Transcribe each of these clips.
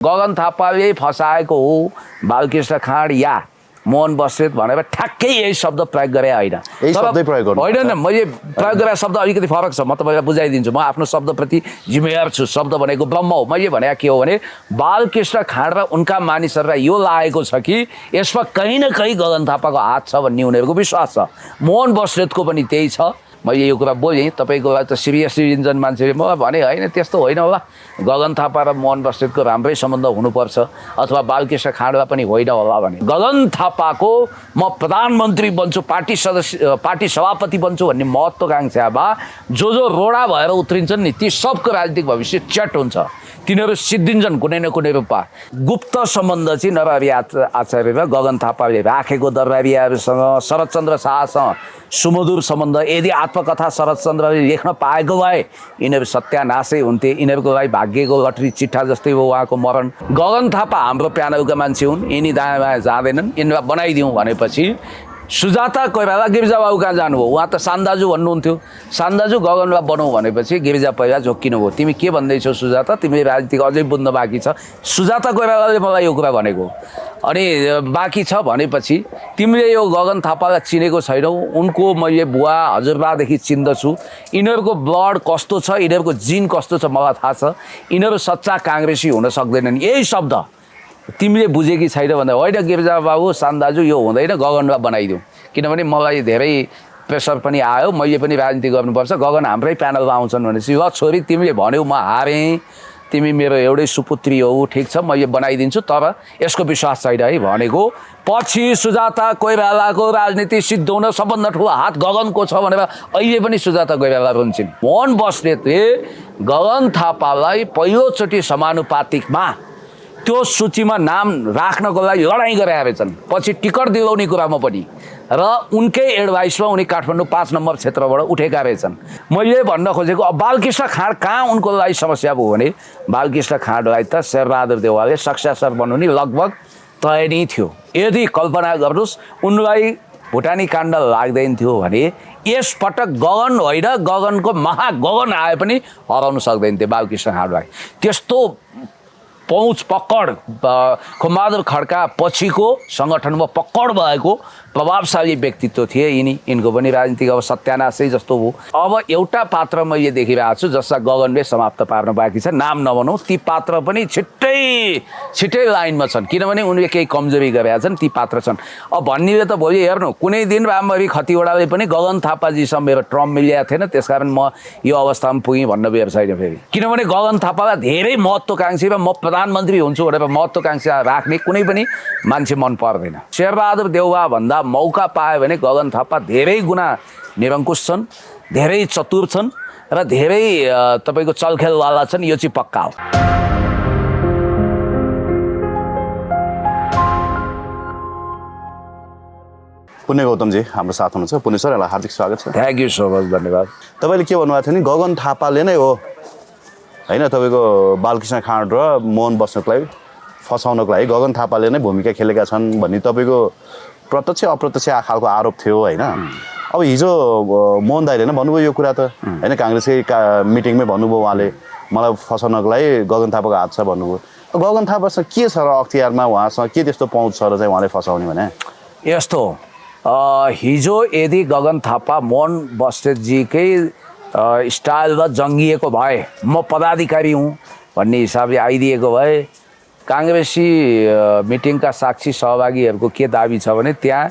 गगन थापाले फसाएको हो बालकृष्ण खाँड या मोहन बस्नेत भनेर ठ्याक्कै यही शब्द प्रयोग गरे होइन। होइन मैले प्रयोग गरेको शब्द अलिकति फरक छ, म तपाईँलाई बुझाइदिन्छु। म आफ्नो शब्दप्रति जिम्मेवार छु। शब्द भनेको ब्रह्म हो। मैले भने के हो भने बालकृष्ण खाँड र उनका मानिसहरूलाई यो लागेको छ कि यसमा कहीँ न कहीँ गगन थापाको हात छ भन्ने उनीहरूको विश्वास छ। मोहन बस्नेतको पनि त्यही छ। मैले यो कुरा बोलेँ, तपाईँको त सिरियसली लिन्छन् मान्छेले। मलाई भने होइन त्यस्तो होइन होला, गगन थापा र मोहन बस्नेतको राम्रै सम्बन्ध हुनुपर्छ अथवा बालकृष्ण खाँडलाई पनि होइन होला भने। गगन थापाको म प्रधानमन्त्री बन्छु, पार्टी सभापति बन्छु भन्ने महत्त्वकाङ्क्षा जो रोडा भएर उत्रिन्छन् नि ती सबको राजनीतिक भविष्य च्याट हुन्छ। तिनीहरू सिद्धिन्छन् कुनै न कुनै रूपमा। गुप्त सम्बन्ध चाहिँ नरहरि आचार्य र गगन थापाले राखेको दरबारियाहरूसँग, शरदचन्द्र शाहसँग सुमधुर सम्बन्ध। यदि आत्मकथा शरदचन्द्रले लेख्न पाएको भए यिनीहरू सत्यानाशै हुन्थे। यिनीहरूको लागि भाग्यको लटरी चिट्ठा जस्तै हो उहाँको मरण। गगन थापा हाम्रो प्यानलका मान्छे हुन्, यिनी दायाँ बायाँ जाँदैनन्, यिनीलाई बनाइदिउँ भनेपछि सुजाता कोइराला गिरिजाबाबु कहाँ जानुभयो? उहाँ त सान्दाजु भन्नुहुन्थ्यो। सान्दाजु गगनलाई बनाऊ भनेपछि गिरिजा पहिला झोक्किनु भयो। तिमी के भन्दैछौ सुजाता? तिमीले राजनीतिक अझै बुझ्न बाँकी छ। सुजाता कोइरालाले मलाई यो कुरा भनेको। अनि बाँकी छ भनेपछि तिमीले यो गगन थापालाई चिनेको छैनौ। उनको मैले बुवा हजुरबादेखि चिन्दछु। यिनीहरूको ब्लड कस्तो छ, यिनीहरूको जिन कस्तो छ मलाई थाहा छ। यिनीहरू सच्चा काङ्ग्रेसी हुन सक्दैनन्। यही शब्द तिमीले बुझेकी छैन भन्दा होइन गिरिजा बाबु सान्दाजु यो हुँदैन, गगनलाई बनाइदिउँ। किनभने मलाई धेरै प्रेसर पनि आयो, मैले पनि राजनीति गर्नुपर्छ, गगन हाम्रै प्यानलमा आउँछन् भनेपछि ल छोरी तिमीले भन्यौ म हारेँ, तिमी मेरो एउटै सुपुत्री हौ, ठिक छ मैले बनाइदिन्छु, तर यसको विश्वास छैन है भनेको। पछि सुजाता कोइरालाको राजनीति सिद्ध हुन सबभन्दा ठुलो हात गगनको छ भनेर अहिले पनि सुजाता कोइराला रुन्छन्। मोहन बस्नेतले गगन थापालाई पहिलोचोटि समानुपातिकमा त्यो सूचीमा नाम राख्नको लागि लडाइँ गराएका छन्। पछि टिकट दिलाउने कुरामा पनि र उनकै एडभाइसमा उनी काठमाडौँ 5 नम्बर क्षेत्रबाट उठेका रहेछन्। मैले भन्न खोजेको अब बालकृष्ण खाँड कहाँ उनको लागि समस्या भयो भने बालकृष्ण खाँडलाई त शेरबहादुर देउवाले सक्सेसर बनाउने लगभग तय नै थियो। यदि कल्पना गर्नुहोस् उनलाई भुटानी काण्ड लाग्दैन थियो भने यसपटक गगन होइन गगनको महागगन आए पनि हराउन सक्दैन थियो बालकृष्ण खाँडलाई। त्यस्तो पहुँच पकड खुमबहादुर खड्का पछिको सङ्गठनमा पकड भएको प्रभावशाली व्यक्तित्व थिए यिनी। यिनको पनि राजनीतिक अब सत्यानाशै जस्तो हो। अब एउटा पात्र मैले देखिरहेको छु जसलाई गगनले समाप्त पार्न बाँकी छ, नाम नभनौँ। ती पात्र पनि छिट्टै लाइनमा छन् किनभने उनले केही कमजोरी गरेका छन्, ती पात्र छन्। अब भन्नेले त भोलि हेर्नु कुनै दिन रामहरि खतिवडाले पनि गगन थापाजीसँग मेरो ट्रम मिलेको थिएन, त्यसकारण म यो अवस्थामा पुगेँ भन्न बेर छैन फेरि। किनभने गगन थापालाई धेरै महत्त्वकाङ्क्षी र म प्रधानमन्त्री हुन्छु भनेर महत्त्वकाङ्क्षा राख्ने कुनै पनि मान्छे मन पर्दैन। शेरबहादुर देउवा भन्दा मौका पायो भने गगन थापा धेरै गुणा निरङ्कुश छन्, धेरै चतुर छन् र धेरै तपाईँको चलखेलवाला छन्, यो चाहिँ पक्का हो। पुण्य गौतमजी हाम्रो साथ हुनुहुन्छ। पुण्य सर यसलाई हार्दिक स्वागत छ। थ्याङ्क यू सो मच, धन्यवाद। तपाईँले के भन्नुभएको थियो नि गगन थापाले नै हो होइन तपाईँको बालकृष्ण खाँड र मोहन बस्नेतलाई फसाउनको लागि गगन थापाले नै भूमिका खेलेका छन् भन्ने तपाईँको प्रत्यक्ष अप्रत्यक्ष खालको आरोप थियो होइन। अब हिजो मोहन दाइले नै भन्नुभयो यो कुरा त होइन, काङ्ग्रेसकै मिटिङमै भन्नुभयो उहाँले मलाई फसाउनको लागि गगन थापाको हात छ भन्नुभयो। गगन थापासँग के छ र अख्तियारमा, उहाँसँग के त्यस्तो पहुँच छ र चाहिँ उहाँले फसाउने भने? यस्तो हिजो यदि गगन थापा मोहन बस्नेतजीकै स्टाइलमा जङ्गिएको भए, म पदाधिकारी हुँ भन्ने हिसाबले आइदिएको भए काङ्ग्रेसी मिटिङका साक्षी सहभागीहरूको के दाबी छ भने त्यहाँ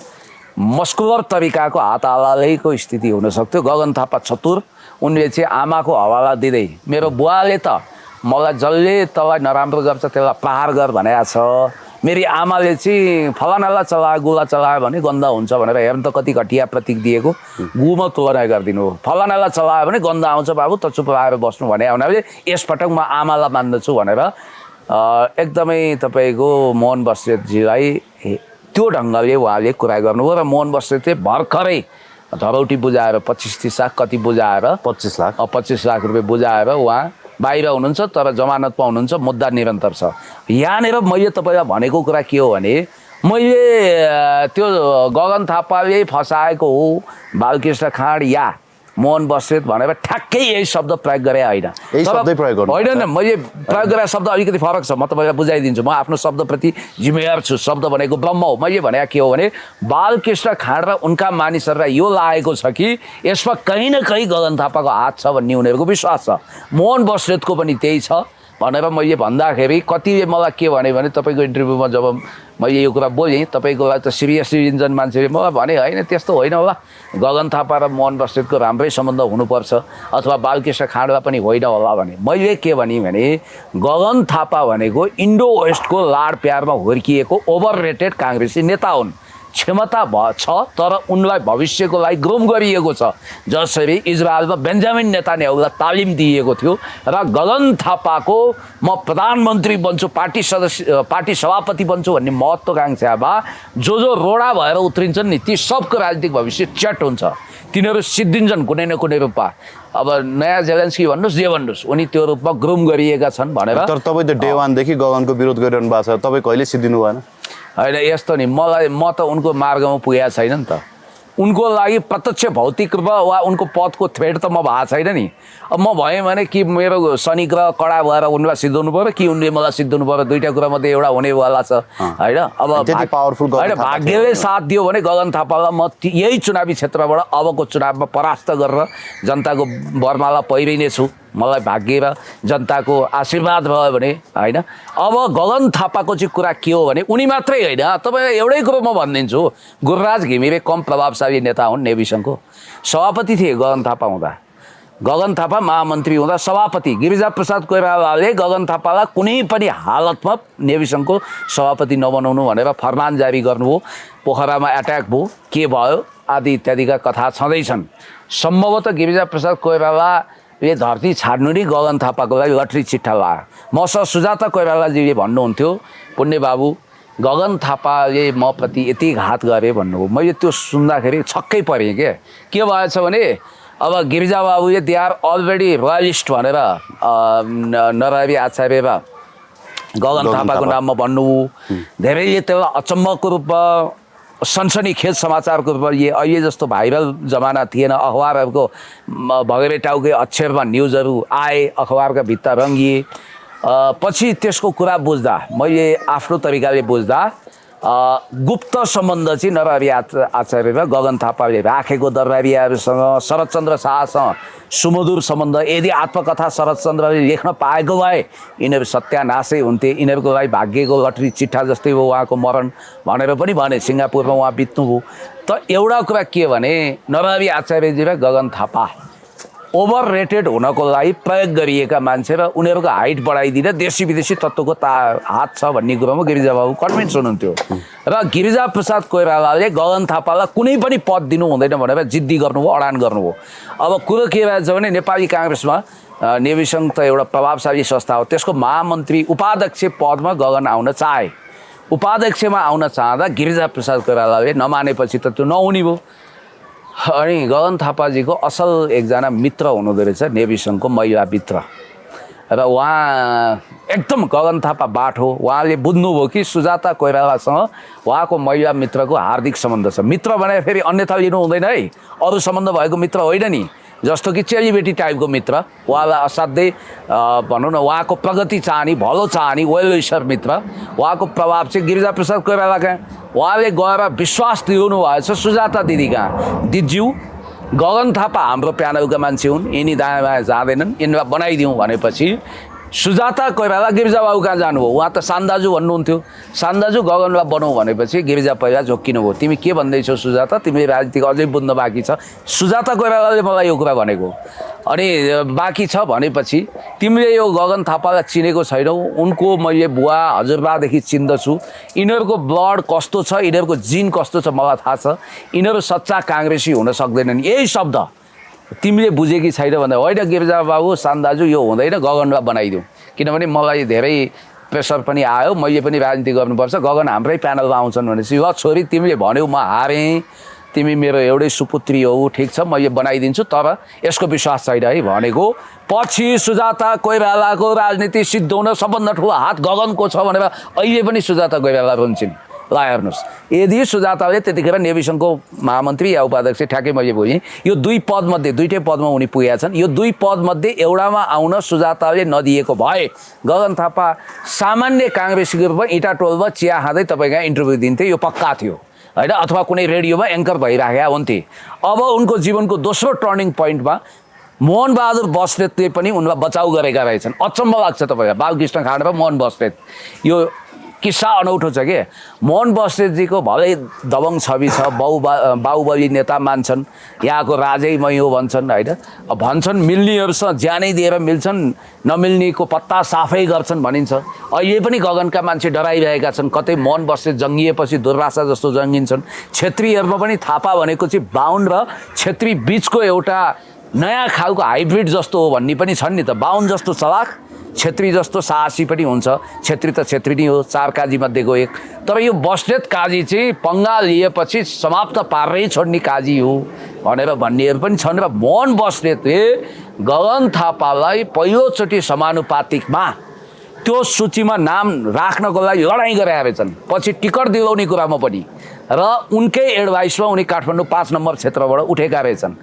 मस्कुलर तरिकाको हात हालालैको स्थिति हुनसक्थ्यो। गगन थापा चतुर, उनले चाहिँ आमाको हवाला दिँदै मेरो बुवाले त मलाई जसले तँलाई नराम्रो गर्छ त्यसलाई प्रहार गर भनेको छ, मेरी आमाले चाहिँ फलानालाई चलायो गुला चलायो भने गन्दा हुन्छ भनेर हेर्नु त कति घटिया प्रतीक दिएको, गुमा तुलना गरिदिनु हो। फलानालाई चलायो भने गन्दा आउँछ बाबु त चुप आएर बस्नु भने हुनाले यसपटक म आमालाई मान्दछु भनेर एकदमै तपाईँको मोहन बस्नेतजीलाई त्यो ढङ्गले उहाँले कुरा गर्नुभयो। र मोहन बस्नेतले भर्खरै धरौटी बुझाएर 25-30 लाख कति बुझाएर 25 लाख रुपियाँ बुझाएर उहाँ बाहिर हुनुहुन्छ, तर जमानतमा हुनुहुन्छ, मुद्दा निरन्तर छ। यहाँनिर मैले तपाईँलाई भनेको कुरा के हो भने मैले त्यो गगन थापाले फसाएको हो बालकृष्ण खाँड या मोहन बस्नेत भनेर ठ्याक्कै यही शब्द प्रयोग गरे होइन। यही शब्दै प्रयोग गर्नु होइन, मैले प्रयोग गरेको शब्द अलिकति फरक छ, म तपाईँलाई बुझाइदिन्छु। म आफ्नो शब्दप्रति जिम्मेवार छु। शब्द भनेको ब्रह्म हो। मैले भने के हो भने बालकृष्ण खाँड र उनका मानिसहरूलाई यो लागेको छ कि यसमा कहीँ न कहीँ गगन थापाको हात छ भन्ने उनीहरूको विश्वास छ। मोहन बस्नेतको पनि त्यही छ भनेर मैले भन्दाखेरि कतिले मलाई के भने तपाईँको इन्टरभ्यूमा जब मैले यो कुरा बोलेँ, तपाईँको लागि त सिरियसली लिन्छन् मान्छेले, मलाई भने होइन त्यस्तो होइन होला, गगन थापा र मोहन बस्नेतको राम्रै सम्बन्ध हुनुपर्छ अथवा बालकृष्ण खाँडलाई पनि होइन होला भने। मैले के भने गगन थापा भनेको इन्डो वेस्टको लाड प्यारमा हुर्किएको ओभर रेटेड काङ्ग्रेसी नेता हुन्। क्षमता छ तर उनलाई भविष्यको लागि ग्रुम गरिएको छ, जसरी इजरायलमा बेन्जामिन नेतान्याहुलाई तालिम दिएको थियो। र गगन थापाको म प्रधानमन्त्री बन्छु, पार्टी सभापति बन्छु भन्ने महत्त्वाकांक्षामा जो रोडा भएर उत्रिन्छन् नि, ती सबको राजनीतिक भविष्य चट हुन्छ। तिनीहरू सिद्धिन्छन् कुनै न कुनै रूपमा। अब नयाँ जेलेन्स्की भन्नुहोस् जे भन्नुहोस्, उनी त्यो रूपमा ग्रुम गरिएका छन् भनेर। तर तपाईँ त डे वानदेखि गगनको विरोध गरिरहनु भएको छ, तपाईँ कहिले सिद्धिनु भएन? होइन यस्तो नि, म त उनको मार्गमा पुगेको छैन नि त। उनको लागि प्रत्यक्ष भौतिक रूपमा वा उनको पदको थ्रेड त म भएको छैन नि। अब म भएँ भने कि मेरो शनि ग्रह कडा भएर उनलाई सिद्धाउनु पऱ्यो कि उनले मलाई सिद्धाउनु पऱ्यो, दुईवटा कुरामध्ये एउटा हुनेवाला छ होइन। अब होइन, भाग्यले साथ दियो भने गगन थापालाई म यही चुनावी क्षेत्रबाट अबको चुनावमा परास्त गरेर जनताको बर्माला पहिरिनेछु। मलाई भाग्य र जनताको आशीर्वाद भयो भने होइन। अब गगन थापाको चाहिँ कुरा के हो भने उनी मात्रै होइन, तपाईँलाई एउटै कुरो म भनिदिन्छु, गुरुराज घिमिरे कम प्रभावशाली नेता हुन्। नेभी सङ्घको सभापति थिए गगन थापा हुँदा, गगन थापा महामन्त्री हुँदा सभापति गिरिजा प्रसाद कोइरालाले गगन थापालाई कुनै पनि हालतमा नेभी सङ्घको सभापति नबनाउनु भनेर फरमान जारी गर्नुभयो। पोखरामा एट्याक भयो, के भयो आदि इत्यादिका कथा छँदैछन्। सम्भवतः गिरिजा प्रसाद कोइरालाले धरती छाड्नु नि गगन थापाको लागि लटरी चिट्ठा लगायो। मसँग सुजाता कोइरालाजीले भन्नुहुन्थ्यो, पुण्य बाबु गगन थापाले म प्रति यति घात गरे भन्नुभयो। मैले त्यो सुन्दाखेरि छक्कै परेँ। के भएछ भने अब गिरिजा बाबुले दे आर अलरेडी रोयलिस्ट भनेर नरहरि आचार्य र गगन थापाको नाममा भन्नुभयो। धेरैले त्यसलाई अचम्मको रूपमा सनसनीखेज समाचारको रूपमा अहिले जस्तो भाइरल जमाना थिएन। अखबारहरूको भगरे टाउके अक्षरमा न्युजहरू आए, अखबारका भित्ता रङ्गिए। पछि त्यसको कुरा बुझ्दा, मैले आफ्नो तरिकाले बुझ्दा गुप्त सम्बन्ध चाहिँ नरहरि आचार्य र गगन थापाले राखेको दरबारियाहरूसँग, शरदचन्द्र शाहसँग सुमधुर सम्बन्ध। यदि आत्मकथा शरदचन्द्रले लेख्न पाएको भए यिनीहरू सत्यानाशै हुन्थे। यिनीहरूको लागि भाग्यको लटरी चिट्ठा जस्तै हो उहाँको मरण भनेर पनि भने। सिङ्गापुरमा उहाँ बित्नुभयो। त एउटा कुरा के भने नरहरि आचार्यजी र गगन थापा ओभर रेटेड हुनको लागि प्रयोग गरिएका मान्छे र उनीहरूको हाइट बढाइदिन देशी विदेशी तत्त्वको हात छ भन्ने कुरोमा गिरिजा बाबु कन्भिन्स हुनुहुन्थ्यो। र गिरिजा प्रसाद कोइरालाले गगन थापालाई कुनै पनि पद दिनु हुँदैन भनेर जिद्दी गर्नुभयो, अडान गर्नुभयो। अब कुरो के रहेछ भने नेपाली काङ्ग्रेसमा नेभी सङ्घ त एउटा प्रभावशाली संस्था हो, त्यसको महामन्त्री उपाध्यक्ष पदमा गगन आउन चाहे। उपाध्यक्षमा आउन चाहँदा गिरिजा प्रसाद कोइरालाले नमानेपछि त त्यो नहुने भयो। अनि गगन थापाजीको असल एकजना मित्र हुनुहुँदो रहेछ नेभी सङ्घको महिला मित्र, र उहाँ एकदम गगन थापा बाठो। उहाँले बुझ्नुभयो कि सुजाता कोइरालासँग उहाँको महिला मित्रको हार्दिक सम्बन्ध छ। मित्र भने फेरि अन्यथा लिनु हुँदैन है, अरू सम्बन्ध भएको मित्र होइन नि, जस्तो कि चेलीबेटी टाइपको मित्र। उहाँलाई असाध्यै भनौँ न उहाँको प्रगति चाहने, भलो चाहने, वेल विशर मित्र। उहाँको प्रभाव चाहिँ गिरिजा प्रसाद कोइराला कहाँ उहाँले गएर विश्वास दिनु भएछ सुजाता दिदी कहाँ। दिदज्यू गगन थापा हाम्रो प्यानलका मान्छे हुन्, यिनी दायाँ बायाँ जाँदैनन्, यिनीलाई बनाइदिउँ भनेपछि सुजाता कोइराला गिरिजा बाबु कहाँ जानुभयो। उहाँ त सान्दाजु भन्नुहुन्थ्यो। सान्दाजु गगनलाई बनाऊ भनेपछि गिरिजा पहिला झोक्किनु भयो। तिमी के भन्दैछौ सुजाता, तिमीले राजनीतिक अझै बुझ्न बाँकी छ। सुजाता कोइरालाले मलाई यो कुरा भनेको। अनि बाँकी छ भनेपछि तिमीले यो गगन थापालाई चिनेको छैनौ। उनको मैले बुवा हजुरबादेखि चिन्दछु। यिनीहरूको ब्लड कस्तो छ, यिनीहरूको जिन कस्तो छ मलाई थाहा छ। यिनीहरू सच्चा काङ्ग्रेसी हुन सक्दैनन्। यही शब्द तिमीले बुझेकी छैन भन्दा होइन गिरिजा बाबु सान्दाजु यो हुँदैन, गगनलाई बनाइदिउँ। किनभने मलाई धेरै प्रेसर पनि आयो, मैले पनि राजनीति गर्नुपर्छ, गगन हाम्रै प्यानलमा आउँछन् भनेपछि ल छोरी तिमीले भन्यौ म हारेँ, तिमी मेरो एउटै सुपुत्री हो, ठिक छ मैले बनाइदिन्छु, तर यसको विश्वास छैन है भनेको। पछि सुजाता कोइरालाको राजनीति सिद्ध हुन सबभन्दा ठुलो हात गगनको छ भनेर अहिले पनि सुजाता कोइराला रुन्छन्। ल हेर्नुहोस्, यदि सुजाताले त्यतिखेर नेभी सङ्घको महामन्त्री या उपाध्यक्ष ठ्याक्कै मैले बुझेँ, यो 2 पदमध्ये 2टै पदमा उनी पुगेका छन्, यो 2 पदमध्ये एउटामा आउन सुजाताले नदिएको भए गगन थापा सामान्य काङ्ग्रेसीको रूपमा इँटा टोलमा चिया खाँदै तपाईँको इन्टरभ्यू दिन्थे, यो पक्का थियो होइन, अथवा कुनै रेडियोमा एङ्कर भइराखेका हुन्थे। अब उनको जीवनको दोस्रो टर्निङ पोइन्टमा मोहन बहादुर बस्नेतले पनि उनलाई बचाउ गरेका रहेछन्। अचम्म लाग्छ तपाईँलाई, बालकृष्ण खाँड र मोहन बस्नेत, यो किस्सा अनौठो छ के। मोहन बस्नेतजीको भलै दबङ छवि छ, बाहुबली नेता मान्छन्, यहाँको राजै मै हो भन्छन् होइन, भन्छन् मिल्नेहरूसँग ज्यानै दिएर मिल्छन्, नमिल्नेको पत्ता साफै गर्छन् भनिन्छ। अहिले पनि गगनका मान्छे डराइरहेका छन्, कतै मोहन बस्नेत जङ्गिएपछि दुर्वासा जस्तो जङ्गिन्छन्। छेत्रीहरूमा पनि थापा भनेको चाहिँ बाहुन र छेत्री बिचको एउटा नयाँ खालको हाइब्रिड जस्तो हो भन्ने पनि छन् नि त। बाहुन जस्तो चलाक, छेत्री जस्तो साहसी पनि हुन्छ। छेत्री त छेत्री नै हो, 4 काजी मध्येको एक। तर यो बस्नेत काजी चाहिँ पङ्गा लिएपछि समाप्त पारेरै छोड्ने काजी हो भनेर भन्नेहरू पनि छन्। र मोहन बस्नेतले गगन थापालाई पहिलोचोटि समानुपातिकमा त्यो सूचीमा नाम राख्नको लागि लडाइँ गरेका रहेछन्, पछि टिकट दिलाउने कुरामा पनि। र उनकै एडभाइसमा उनी काठमाडौँ 5 नम्बर क्षेत्रबाट उठेका रहेछन्।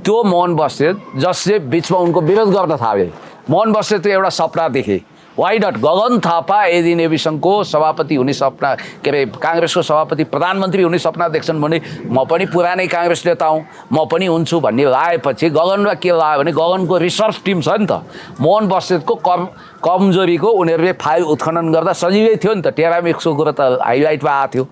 त्यो मोहन बस्नेत जसले बिचमा उनको विरोध गर्न थाले, मोहन बस्नेतले एउटा सपना देखे, वाइ नट गगन थापा यदि नेभी सङ्घको सभापति हुने सपना, के अरे काङ्ग्रेसको सभापति प्रधानमन्त्री हुने सपना देख्छन् भने म पनि पुरानै काङ्ग्रेस नेता हुँ, म पनि हुन्छु भन्ने लागेपछि गगनमा के लाग्यो भने गगनको रिसर्च टिम छ नि त, मोहन बस्नेतको कमजोरीको उनीहरूले फाइल उत्खनन गर्दा सजिलै थियो नि त। टेरामिक्सको कुरा त हाइलाइटमा आएको थियो।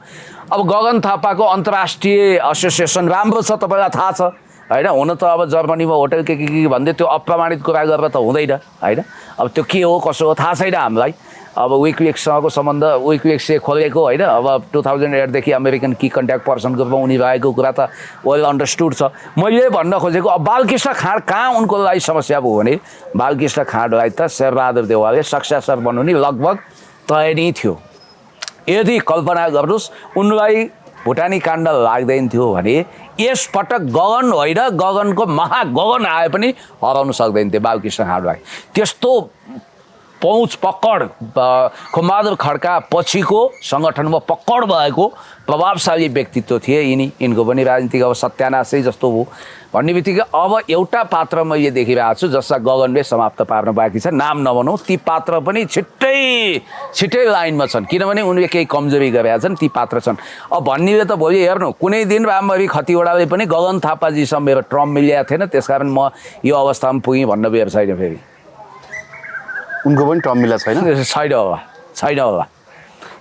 अब गगन थापाको अन्तर्राष्ट्रिय एसोसिएसन राम्रो छ, तपाईँलाई थाहा छ होइन। हुन त अब जर्मनीमा होटल के भन्दै त्यो अप्रमाणित कुरा गरेर त हुँदैन होइन। अब त्यो के हो कसो हो थाहा छैन हामीलाई। अब विकिलिक्ससँगको सम्बन्ध विकिलिक्सले खोलेको होइन। अब 2008देखि अमेरिकन की कन्ट्याक्ट पर्सनको रूपमा उनी रहेको कुरा त वेल अन्डरस्टुड छ। मैले भन्न खोजेको अब बालकृष्ण खाँड कहाँ उनको लागि समस्या भयो भने बालकृष्ण खाँडलाई त शेरबहादुर देउवाले सक्सेसर बनाउने लगभग तय नै थियो। यदि कल्पना गर्नुहोस् उनलाई भुटानी काण्ड लाग्दैन थियो भने यसपटक गगन होइन गगनको महागगन आए पनि हराउन सक्दैन थियो बालकृष्ण खाँडलाई। त्यस्तो पहुँच पकड खुमबहादुर खड्का पछिको सङ्गठनमा पकड भएको प्रभावशाली व्यक्तित्व थिए यिनको पनि राजनीतिक अब सत्यानाशै जस्तो हो भन्ने बित्तिकै अब एउटा पात्र मैले देखिरहेको छु जसलाई गगनले समाप्त पार्न बाँकी छ। नाम नभनौँ, ती पात्र पनि छिट्टै लाइनमा छन् किनभने उनले केही कमजोरी गरेका छन्, ती पात्र छन्। अब भन्नेले त भोलि हेर्नु कुनै दिन रामहरि खतिवडाले पनि गगन थापाजीसँग मेरो ट्रम मिलेको थिएन त्यसकारण म यो अवस्थामा पुगेँ भन्न बेर छैन। फेरि उनको पनि टर्म मिला छैन होला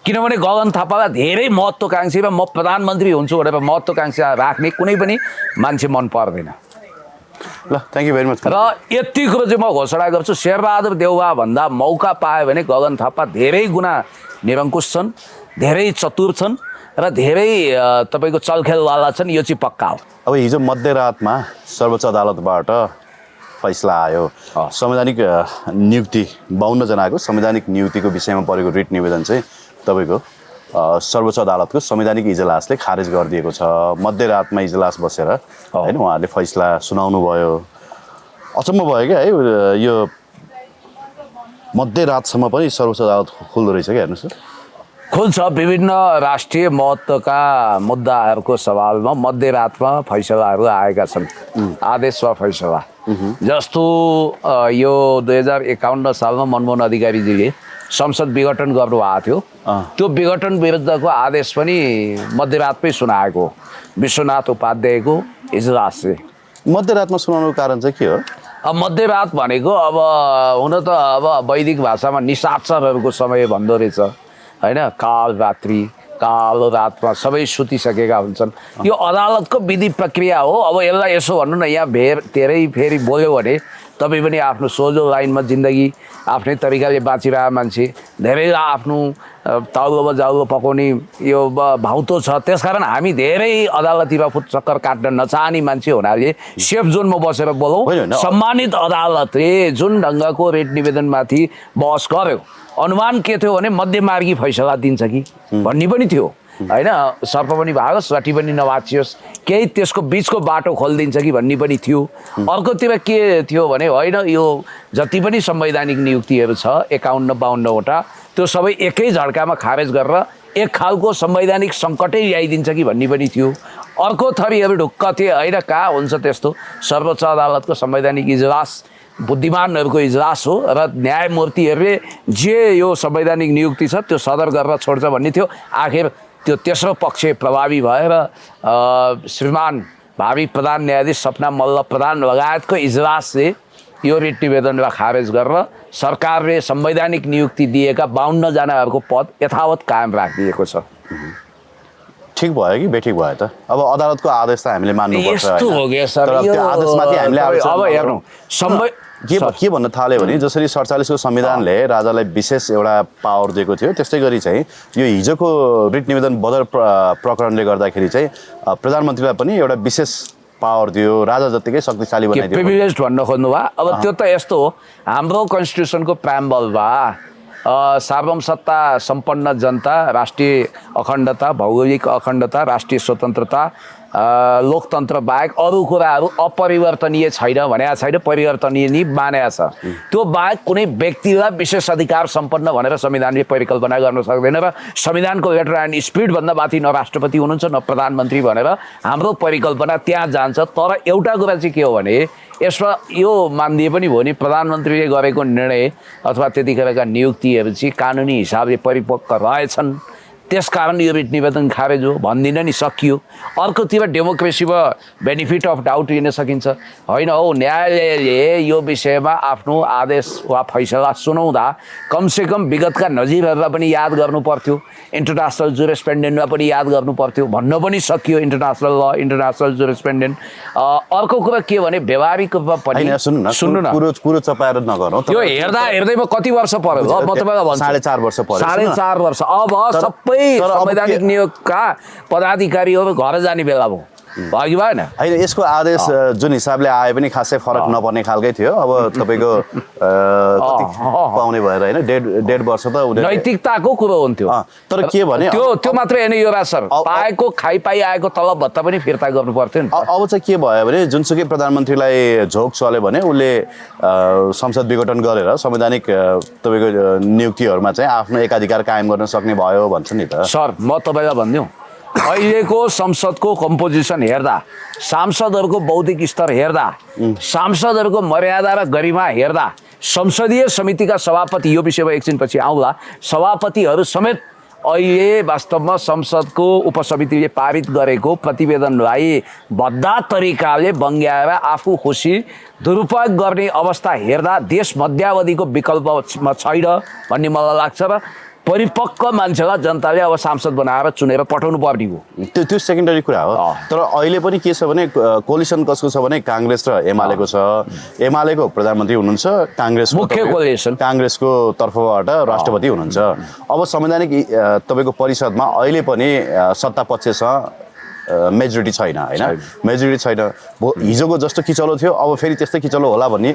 किनभने गगन थापालाई धेरै महत्त्वकाङ्क्षी र म प्रधानमन्त्री हुन्छु भनेर महत्त्वकाङ्क्षा राख्ने कुनै पनि मान्छे मन पर्दैन। ल थ्याङ्क यू भेरी मच। र यति कुरो चाहिँ म घोषणा गर्छु, शेरबहादुर देउवा भन्दा मौका पायो भने गगन थापा धेरै गुणा निरङ्कुश छन्, धेरै चतुर छन् र धेरै तपाईँको चलखेलवाला छन्, यो चाहिँ पक्का हो। अब हिजो मध्यरातमा सर्वोच्च अदालतबाट फैसला आयो संवैधानिक नियुक्ति 52 जनाको संवैधानिक नियुक्तिको विषयमा परेको रिट निवेदन चाहिँ तपाईँको सर्वोच्च अदालतको संवैधानिक इजलासले खारेज गरिदिएको छ। मध्यरातमा इजलास बसेर होइन उहाँहरूले फैसला सुनाउनु भयो। अचम्म भयो क्या है, यो मध्यरातसम्म पनि सर्वोच्च अदालत खुल्दो रहेछ क्या। हेर्नुहोस् खुल्छ, विभिन्न राष्ट्रिय महत्त्वका मुद्दाहरूको सवालमा मध्यरातमा फैसलाहरू आएका छन्, आदेश वा फैसला। जस्तो यो 2051 सालमा मनमोहन अधिकारीजीले संसद विघटन गर्नुभएको थियो, त्यो विघटन विरुद्धको आदेश पनि मध्यरातमै सुनाएको विश्वनाथ उपाध्यायको इजलासले। मध्यरातमा सुनाउनुको कारण चाहिँ के हो? अब मध्यरात भनेको अब हुन त अब वैदिक भाषामा निशाचरहरूको समय भन्दो रहेछ होइन। काल रात्रि, कालो रातमा सबै सुतिसकेका हुन्छन्। यो अदालतको विधि प्रक्रिया हो। अब यसलाई यसो भन्नु न, यहाँ धेरै फेरि बोल्यो भने तपाईँ पनि आफ्नो सोझो लाइनमा जिन्दगी आफ्नै तरिकाले बाँचिरहेको मान्छे, धेरै आफ्नो तौलोमा जाउलो पकाउने यो भाउतो छ। त्यसकारण हामी धेरै अदालतीमा फुट चक्कर काट्न नचाहने मान्छे हुनाले सेफ जोनमा बसेर बोलौँ। सम्मानित अदालतले जुन ढङ्गको रेट निवेदनमाथि बहस गर्यो, अनुमान के थियो भने मध्यमार्गी फैसला दिन्छ कि भन्ने पनि थियो होइन। सर्प पनि भागोस् रटी पनि नभाँचियोस्, केही त्यसको बिचको बाटो खोलिदिन्छ कि भन्ने पनि थियो। अर्कोतिर के थियो भने होइन यो जति पनि संवैधानिक नियुक्तिहरू छ 51-52वटा त्यो सबै एकै झड्कामा खारेज गरेर एक खालको संवैधानिक सङ्कटै ल्याइदिन्छ कि भन्ने पनि थियो। अर्को थरीहरू ढुक्क थिए होइन, कहाँ हुन्छ त्यस्तो, सर्वोच्च अदालतको संवैधानिक इजलास बुद्धिमानहरूको इजलास हो र न्यायमूर्तिहरूले जे यो संवैधानिक नियुक्ति छ त्यो सदर गरेर छोड्छ भन्ने थियो। आखिर त्यो तेस्रो पक्ष प्रभावी भएर श्रीमान भावी प्रधान न्यायाधीश सपना मल्ल प्रधान लगायतको इजलासले यो रिट निवेदनलाई खारेज गरेर सरकारले संवैधानिक नियुक्ति दिएका 52 जनाहरूको पद यथावत कायम राखिदिएको छ। ठिक भयो कि बेठिक भयो त? अब अदालतको आदेश त हामीले मान्नुपर्छ। यस्तो हो क्या सर, त्यो आदेशमाथि हामीले अब हेर्नु के भन्न थाल्यो भने जसरी 47 को संविधानले राजालाई विशेष एउटा पावर दिएको थियो, त्यस्तै गरी चाहिँ यो हिजोको रिट निवेदन बदर प्रकरणले गर्दाखेरि चाहिँ प्रधानमन्त्रीलाई पनि एउटा विशेष पावर दियो, राजा जत्तिकै शक्तिशाली बनाइदियो। प्रिभिलेज भन्न खोज्नु भयो। अब त्यो त यस्तो हो, हाम्रो कन्स्टिट्युसनको प्रेम्बलमा सार्वभौम सत्ता सम्पन्न जनता, राष्ट्रिय अखण्डता, भौगोलिक अखण्डता, राष्ट्रिय स्वतन्त्रता, लोकतन्त्र बाहेक अरू कुराहरू अपरिवर्तनीय छैन भनेको छैन, परिवर्तनीय नै मानेको छ। त्यो बाहेक कुनै व्यक्तिलाई विशेष अधिकार सम्पन्न भनेर संविधानले परिकल्पना गर्न सक्दैन र संविधानको लेटर एन्ड स्पिडभन्दा माथि न राष्ट्रपति हुनुहुन्छ न प्रधानमन्त्री भनेर हाम्रो परिकल्पना त्यहाँ जान्छ। तर एउटा कुरा चाहिँ के हो भने यसमा यो मानिदिए पनि भयो नि, प्रधानमन्त्रीले गरेको निर्णय अथवा त्यतिखेरका नियुक्तिहरू चाहिँ कानुनी हिसाबले परिपक्व रहेछन्, त्यसकारण यो रिट निवेदन खारेज हो भन्दिन नि, सकियो। अर्कोतिर डेमोक्रेसीमा बेनिफिट अफ डाउट लिन सकिन्छ। होइन हौ, न्यायालयले यो विषयमा आफ्नो आदेश वा फैसला सुनाउँदा कमसेकम विगतका नजिरहरूलाई पनि याद गर्नु पर्थ्यो, इन्टरनेसनल जुरिस्प्रुडेन्सलाई पनि याद गर्नु पर्थ्यो, भन्न पनि सकियो इन्टरनेसनल ल, इन्टरनेसनल जुरिस्प्रुडेन्स। अर्को कुरा के भने व्यवहारिक रूपमा पनि सुन्नु न, कुरो चपाएर नगरौँ। यो हेर्दैमा कति वर्ष पर्यो? म तपाईँलाई भन्छु 4.5 वर्ष पर्यो। 4.5 वर्ष। अब सबै संवैधानिक नियोगका पदाधिकारीहरू घर जाने बेला भयो कि भएन? होइन, यसको आदेश जुन हिसाबले आए पनि खासै फरक नपर्ने खालकै थियो। अब तपाईँको पाउने भएर होइन, डेढ वर्ष त नैतिकताको कुरो हुन्थ्यो। तर के भने त्यो मात्रै होइन यो सर, पाएको खाइपाई आएको तलब भत्ता पनि फिर्ता गर्नु पर्थ्यो नि। अब चाहिँ के भयो भने जुनसुकै प्रधानमन्त्रीलाई झोक चल्यो भने उसले संसद विघटन गरेर संवैधानिक तपाईँको नियुक्तिहरूमा चाहिँ आफ्नो एकाधिकार कायम गर्न सक्ने भयो भन्छ नि त। सर म तपाईँलाई भनिदिउँ, अहिलेको संसदको कम्पोजिसन हेर्दा, सांसदहरूको बौद्धिक स्तर हेर्दा, सांसदहरूको मर्यादा र गरिमा हेर्दा, संसदीय समितिका सभापति, यो विषयमा एकछिनपछि आउँला, सभापतिहरू समेत अहिले वास्तवमा संसदको उपसमितिले पारित गरेको प्रतिवेदनलाई भद्दा तरिकाले बङ्ग्याएर आफू खुसी दुरुपयोग गर्ने अवस्था हेर्दा देश मध्यावधिको विकल्पमा छैन भन्ने मलाई लाग्छ र परिपक्व मान्छेलाई जनताले अब सांसद बनाएर चुनेर पठाउनु पर्ने हो। त्यो सेकेन्डरी कुरा हो। तर अहिले पनि के छ भने कोलिसन कसको छ भने काङ्ग्रेस र एमालेको छ। एमालेको प्रधानमन्त्री हुनुहुन्छ, काङ्ग्रेसको तर्फबाट राष्ट्रपति हुनुहुन्छ। अब संवैधानिक तपाईँको परिषदमा अहिले पनि सत्ता पक्षसँग मेजोरिटी छैन, होइन, मेजोरिटी छैन। हिजोको जस्तो किचलो थियो अब फेरि त्यस्तै किचलो होला भन्ने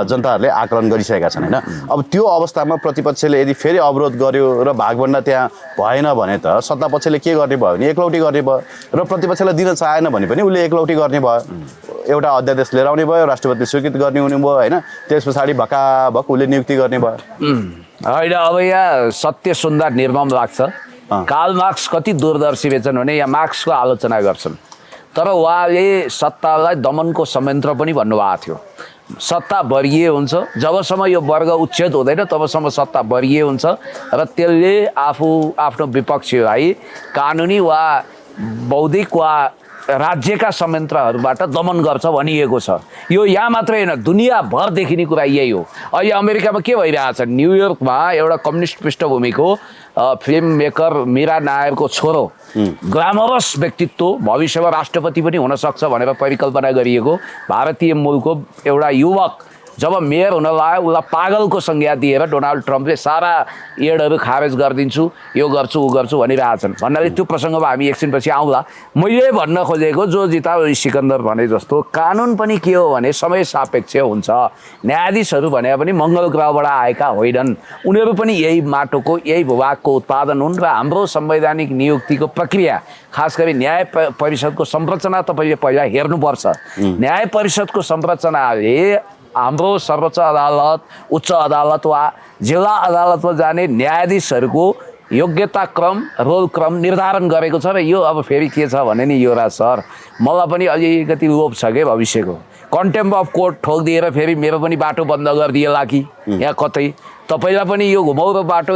जनताहरूले आकलन गरिसकेका छन्, होइन। अब त्यो अवस्थामा प्रतिपक्षले यदि फेरि अवरोध गर्यो र भागभन्डा त्यहाँ भएन भने त सत्ता पक्षले के गर्ने भयो भने एकलौटी गर्ने भयो, र प्रतिपक्षलाई दिन चाहेन भने पनि उसले एकलौटी गर्ने भयो। एउटा अध्यादेश लिएर आउने भयो, राष्ट्रपति स्वीकृत गर्ने हुने भयो, होइन। त्यस पछाडि भकाभक उसले नियुक्ति गर्ने भयो। होइन, अब यहाँ सत्य सुन्दा निर्मम लाग्छ। कार्ल मार्क्स कति दूरदर्शी रहेछन् भने यहाँ मार्क्सको आलोचना गर्छन्, तर उहाँले सत्तालाई दमनको संयन्त्र पनि भन्नुभएको थियो। सत्ता बर्गिए हुन्छ, जबसम्म यो वर्ग उच्छेद हुँदैन तबसम्म सत्ता बर्गिए हुन्छ र त्यसले आफ्नो विपक्षीलाई कानुनी वा बौद्धिक वा राज्यका संयन्त्रहरूबाट दमन गर्छ भनिएको छ। यो यहाँ मात्रै होइन, दुनियाँभर देखिने कुरा यही हो। अहिले अमेरिकामा के भइरहेछ, न्युयोर्कमा एउटा कम्युनिस्ट पृष्ठभूमिको फिल्म मेकर मीरा नायरको छोरो, ग्ल्यामरस व्यक्तित्व, भविष्यमा राष्ट्रपति पनि हुनसक्छ भनेर परिकल्पना गरिएको भारतीय मूलको एउटा युवक जब मेयर हुन लाग्यो उसलाई पागलको संज्ञा दिएर डोनाल्ड ट्रम्पले सारा एडहरू खारेज गरिदिन्छु, यो गर्छु ऊ गर्छु भनिरहेछन्। भन्नाले त्यो प्रसङ्गमा हामी एकछिनपछि आउँला। मैले भन्न खोजेको जो जिता सिकन्दर भने जस्तो कानुन पनि के हो भने समय सापेक्ष हुन्छ। न्यायाधीशहरू भने पनि मङ्गल ग्रहबाट आएका होइनन्, उनीहरू पनि यही माटोको यही भूभागको उत्पादन हुन् र हाम्रो संवैधानिक नियुक्तिको प्रक्रिया, खास गरी न्याय परिषदको संरचना तपाईँले पहिला हेर्नुपर्छ। न्याय परिषदको संरचनाले हाम्रो सर्वोच्च अदालत, उच्च अदालत वा जिल्ला अदालतमा जाने न्यायाधीशहरूको योग्यता क्रम रोल क्रम निर्धारण गरेको छ र यो अब फेरि के छ भने नि युवराज सर मलाई पनि अलिकति लोभ छ के भविष्यको कन्टेम्प अफ कोर्ट ठोकिदिएर फेरि मेरो पनि बाटो बन्द गरिदिएला कि यहाँ कतै तपाईँलाई पनि यो घुमाउरो बाटो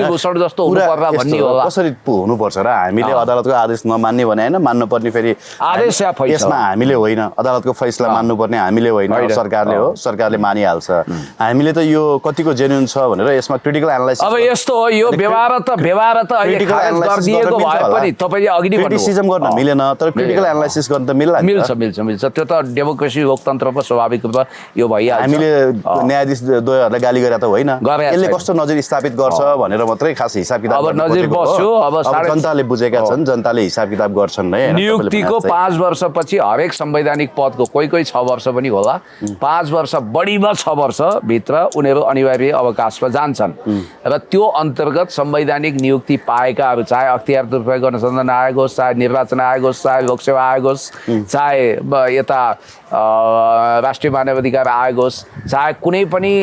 भूषण जस्तो हुनुपर्ला भन्ने होला कसरी हुनुपर्छ र हामीले अदालतको आदेश नमान्ने भने होइन मान्नुपर्ने फेरि आदेश या फैसला यसमा हामीले होइन अदालतको फैसला मान्नुपर्ने हामीले होइन सरकारले हो सरकारले मानिहाल्छ हामीले त यो कतिको जेन्युन छ भनेर यसमा क्रिटिकल एनालाइसिस अब यस्तो हो यो व्यवहार त अहिले खारेज गरिदिएको भए पनि तपाईँले अघि नै क्रिटिसिजम गर्न मिलेन तर क्रिटिकल एनालाइसिस गर्न त मिल्ला मिल्छ त्यो त डेमोक्रेसी लोकतन्त्रको स्वाभाविक रूपमा यो भइहाल्छ हामीले न्यायाधीश द्वयहरूलाई गाली गरेर त होइन यसले कस्तो नजिर स्थापित गर्छ भनेर मात्रै खास हिसाब किताब अब नजिर बस्यो अब जनताले बुझेका छन् जनताले हिसाब किताब गर्छन् है नियुक्तिको 5 वर्षपछि हरेक संवैधानिक पदको कोही 6 वर्ष पनि होला 5 वर्ष बढीमा 6 वर्ष भित्र उनीहरू अनिवार्य अवकाशमा जान्छन् र त्यो अन्तर्गत संवैधानिक नियुक्ति पाएकाहरू चाहे अख्तियार दुरुपयोग अनुसन्धान आयोग होस् चाहे निर्वाचन आयोग होस् चाहे लोकसेवा आयोग होस् चाहे यता राष्ट्रिय मानवाधिकार आयोग होस् चाहे कुनै पनि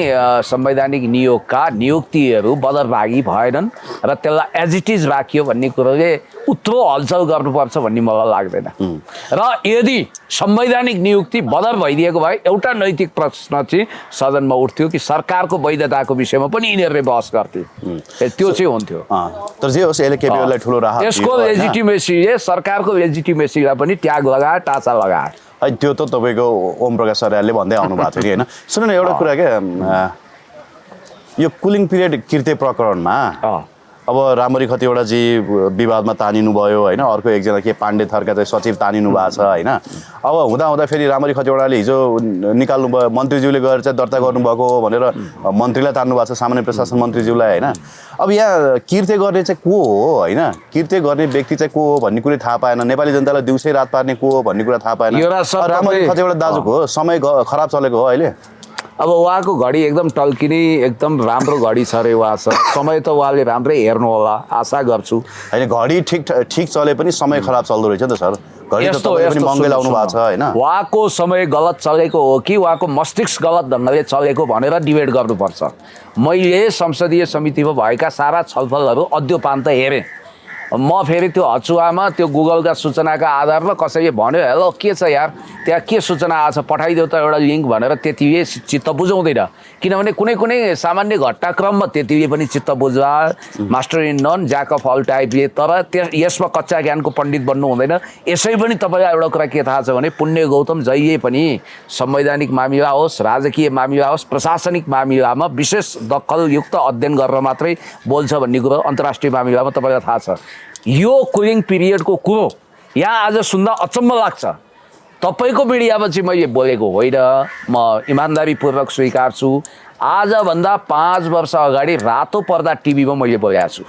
संवैधानिक नियोगका नियुक्तिहरू बदरभागी भएनन् र त्यसलाई एज इट इज राखियो भन्ने कुरोले उत्रो हलचल गर्नुपर्छ भन्ने मलाई लाग्दैन र यदि संवैधानिक नियुक्ति बदर भइदिएको भए एउटा नैतिक प्रश्न चाहिँ सदनमा उठ्थ्यो कि सरकारको वैधताको विषयमा पनि यिनीहरूले बहस गर्थे त्यो चाहिँ हुन्थ्यो तर जे होस् यसले केपीओलाई ठुलो राहत यसको लेजिटिमेसीले सरकारको लेजिटिमेसीलाई पनि ट्याग लगाए टाचा लगाए त्यो त तपाईँको ओम प्रकाश सरकारले भन्दै आउनु भएको थियो कि होइन सुन्नु न एउटा कुरा क्या यो कुलिङ पिरियड किर्ते प्रकरणमा अब रामरी खतिवडाजी विवादमा तानिनु भयो होइन अर्को एकजना के पाण्डे थर्का चाहिँ सचिव तानिनु भएको छ होइन अब हुँदा फेरि रामरी खतिवडाले हिजो निकाल्नु भयो मन्त्रीज्यूले गएर चाहिँ दर्ता गर्नुभएको हो भनेर मन्त्रीलाई तान्नु भएको छ सामान्य प्रशासन मन्त्रीज्यूलाई होइन अब यहाँ किर्ते गर्ने चाहिँ को हो होइन किर्ते गर्ने व्यक्ति चाहिँ को हो भन्ने कुरै थाहा पाएन नेपाली जनतालाई दिउँसै रात पार्ने को हो भन्ने कुरा थाहा पाएन रामरी खतिवडा दाजुको समय खराब चलेको हो अहिले अब उहाँको घडी एकदम टल्किने एकदम राम्रो घडी छ अरे उहाँसँग समय त उहाँले राम्रै हेर्नु होला आशा गर्छु होइन घडी ठिक चले पनि समय खराब चल्दो रहेछ नि त सर घडी त तपाईले पनि महँगै लाउनु भएको छ होइन उहाँको समय गलत चलेको हो कि उहाँको मस्तिष्क गलत ढङ्गले चलेको भनेर डिबेट गर्नुपर्छ मैले संसदीय समितिमा भएका सारा छलफलहरू अद्योपान्त हेरेँ म फेरि त्यो हचुवामा त्यो गुगलका सूचनाका आधारमा कसैले भन्यो हेलो के छ यार त्यहाँ के सूचना आएछ पठाइदेऊ त एउटा लिङ्क भनेर त्यतिले चित्त बुझाउँदैन किनभने कुनै सामान्य घटनाक्रममा त्यतिले पनि चित्त बुझ्दा master in none jack of all टाइपले तर यसमा कच्चा ज्ञानको पण्डित बन्नु हुँदैन यसै पनि तपाईँलाई एउटा कुरा के थाहा छ भने पुण्य गौतम जहिले पनि संवैधानिक मामिला होस् राजकीय मामिला होस् प्रशासनिक मामिलामा विशेष दखलयुक्त अध्ययन गरेर मात्रै बोल्छ भन्ने कुरो अन्तर्राष्ट्रिय मामिलामा तपाईँलाई थाहा छ यो कुलिङ पिरियडको कुरो यहाँ आज सुन्दा अचम्म लाग्छ तपाईँको मिडियामा चाहिँ मैले बोलेको होइन म इमान्दारीपूर्वक स्वीकार्छु आजभन्दा 5 वर्ष अगाडि रातो पर्दा टिभीमा मैले बोलेको छु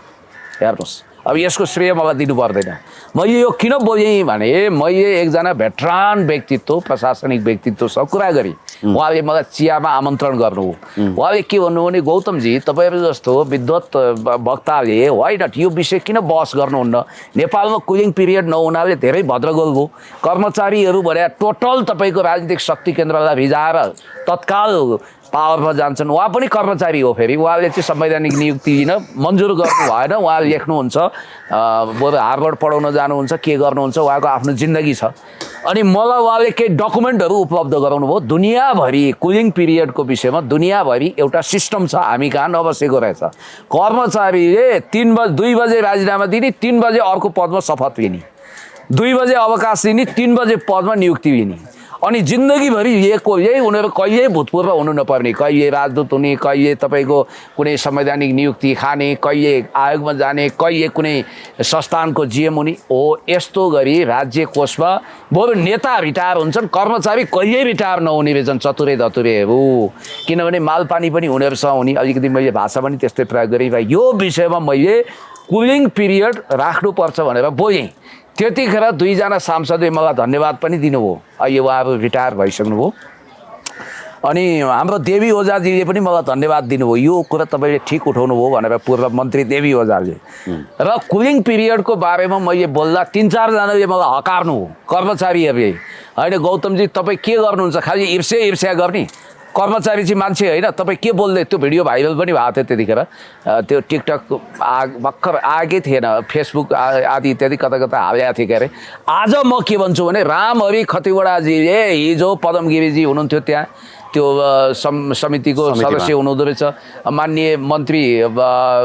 हेर्नुहोस् अब यसको श्रेय मलाई दिनु पर्दैन मैले यो किन बोलेँ भने मैले एकजना भेटरान व्यक्तित्व प्रशासनिक व्यक्तित्वसँग कुरा गरेँ उहाँले मलाई चियामा आमन्त्रण गर्नु उहाँले के भन्नु भने गौतमजी तपाईँहरू जस्तो विद्वत वक्ताले वाइ नट यो विषय किन बहस गर्नुहुन्न नेपालमा कुलिङ पिरियड नहुनाले धेरै भद्रगोल भयो कर्मचारीहरू भने टोटल तपाईँको राजनीतिक शक्ति केन्द्रलाई भिजाएर तत्काल पावरमा जान्छन् उहाँ पनि कर्मचारी हो फेरि उहाँले चाहिँ संवैधानिक नियुक्ति दिन मन्जुर गर्नु भएन उहाँले लेख्नुहुन्छ बरु हार्वर्ड पढाउन जानुहुन्छ के गर्नुहुन्छ उहाँको आफ्नो जिन्दगी छ अनि मलाई उहाँले केही डकुमेन्टहरू उपलब्ध गराउनु भयो दुनियाँभरि कुलिङ पिरियडको विषयमा दुनियाँभरि एउटा सिस्टम छ हामी कहाँ नबसेको रहेछ कर्मचारीले 2 बजे राजीनामा दिने 3 बजे अर्को पदमा शपथ लिने 2 बजे अवकाश दिने 3 बजे पदमा नियुक्ति लिने अनि जिन्दगीभरि यही उनीहरू कहिले भूतपूर्व हुनु नपर्ने कहिले राजदूत हुने कहिले तपाईँको कुनै संवैधानिक नियुक्ति खाने कहिले आयोगमा जाने कहिले कुनै संस्थानको जिएम हुने हो यस्तो गरी राज्य कोषमा बरु नेता रिटायर हुन्छन् कर्मचारी कहिले रिटायर नहुने रहेछन् चतुरे धतुरेहरू किनभने मालपानी पनि उनीहरूसँग हुने अलिकति मैले भाषा पनि त्यस्तै प्रयोग गरेँ र यो विषयमा मैले कुलिङ पिरियड राख्नुपर्छ भनेर बोलेँ त्यतिखेर 2 जना सांसदले मलाई धन्यवाद पनि दिनुभयो अहिले उहाँहरू रिटायर भइसक्नुभयो अनि हाम्रो देवी ओझाजीले पनि मलाई धन्यवाद दिनुभयो यो कुरा तपाईँले ठिक उठाउनु भयो भनेर पूर्व मन्त्री देवी ओझाले र कुलिङ पिरियडको बारेमा मैले बोल्दा 3-4 जनाले मलाई हकार्नु हो कर्मचारीहरूले होइन गौतमजी तपाईँ के गर्नुहुन्छ खालि ईर्ष्या गर्ने कर्मचारी चाहिँ मान्छे होइन तपाईँ के बोल्दै त्यो भिडियो भाइरल पनि भएको थियो त्यतिखेर त्यो टिकटक भर्खर आएकै थिएन फेसबुक आदि इत्यादि कता कता हालेको थियो क्यारे आज म के भन्छु भने रामहरि खतिवडाजीले हिजो पदम गिरीजी हुनुहुन्थ्यो त्यहाँ त्यो समितिको सदस्य हुनुहुँदो रहेछ माननीय मन्त्री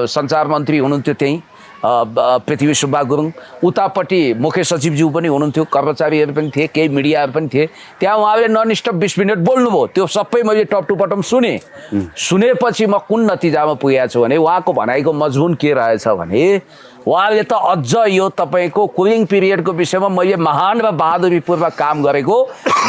सञ्चार मन्त्री हुनुहुन्थ्यो त्यहीँ पृथ्वी सुब्बा गुरुङ उतापट्टि मुख्य सचिवज्यू पनि हुनुहुन्थ्यो कर्मचारीहरू पनि थिए केही मिडियाहरू पनि थिए त्यहाँ उहाँले नन स्टप 20 मिनट बोल्नुभयो त्यो सबै मैले टप टु बटम सुनेपछि म कुन नतिजामा पुगेको छु भने उहाँको भनाइको मजमुन के रहेछ भने उहाँले त अझ यो तपाईँको कुलिङ पिरियडको विषयमा मैले महान र बहादुरीपूर्वक काम गरेको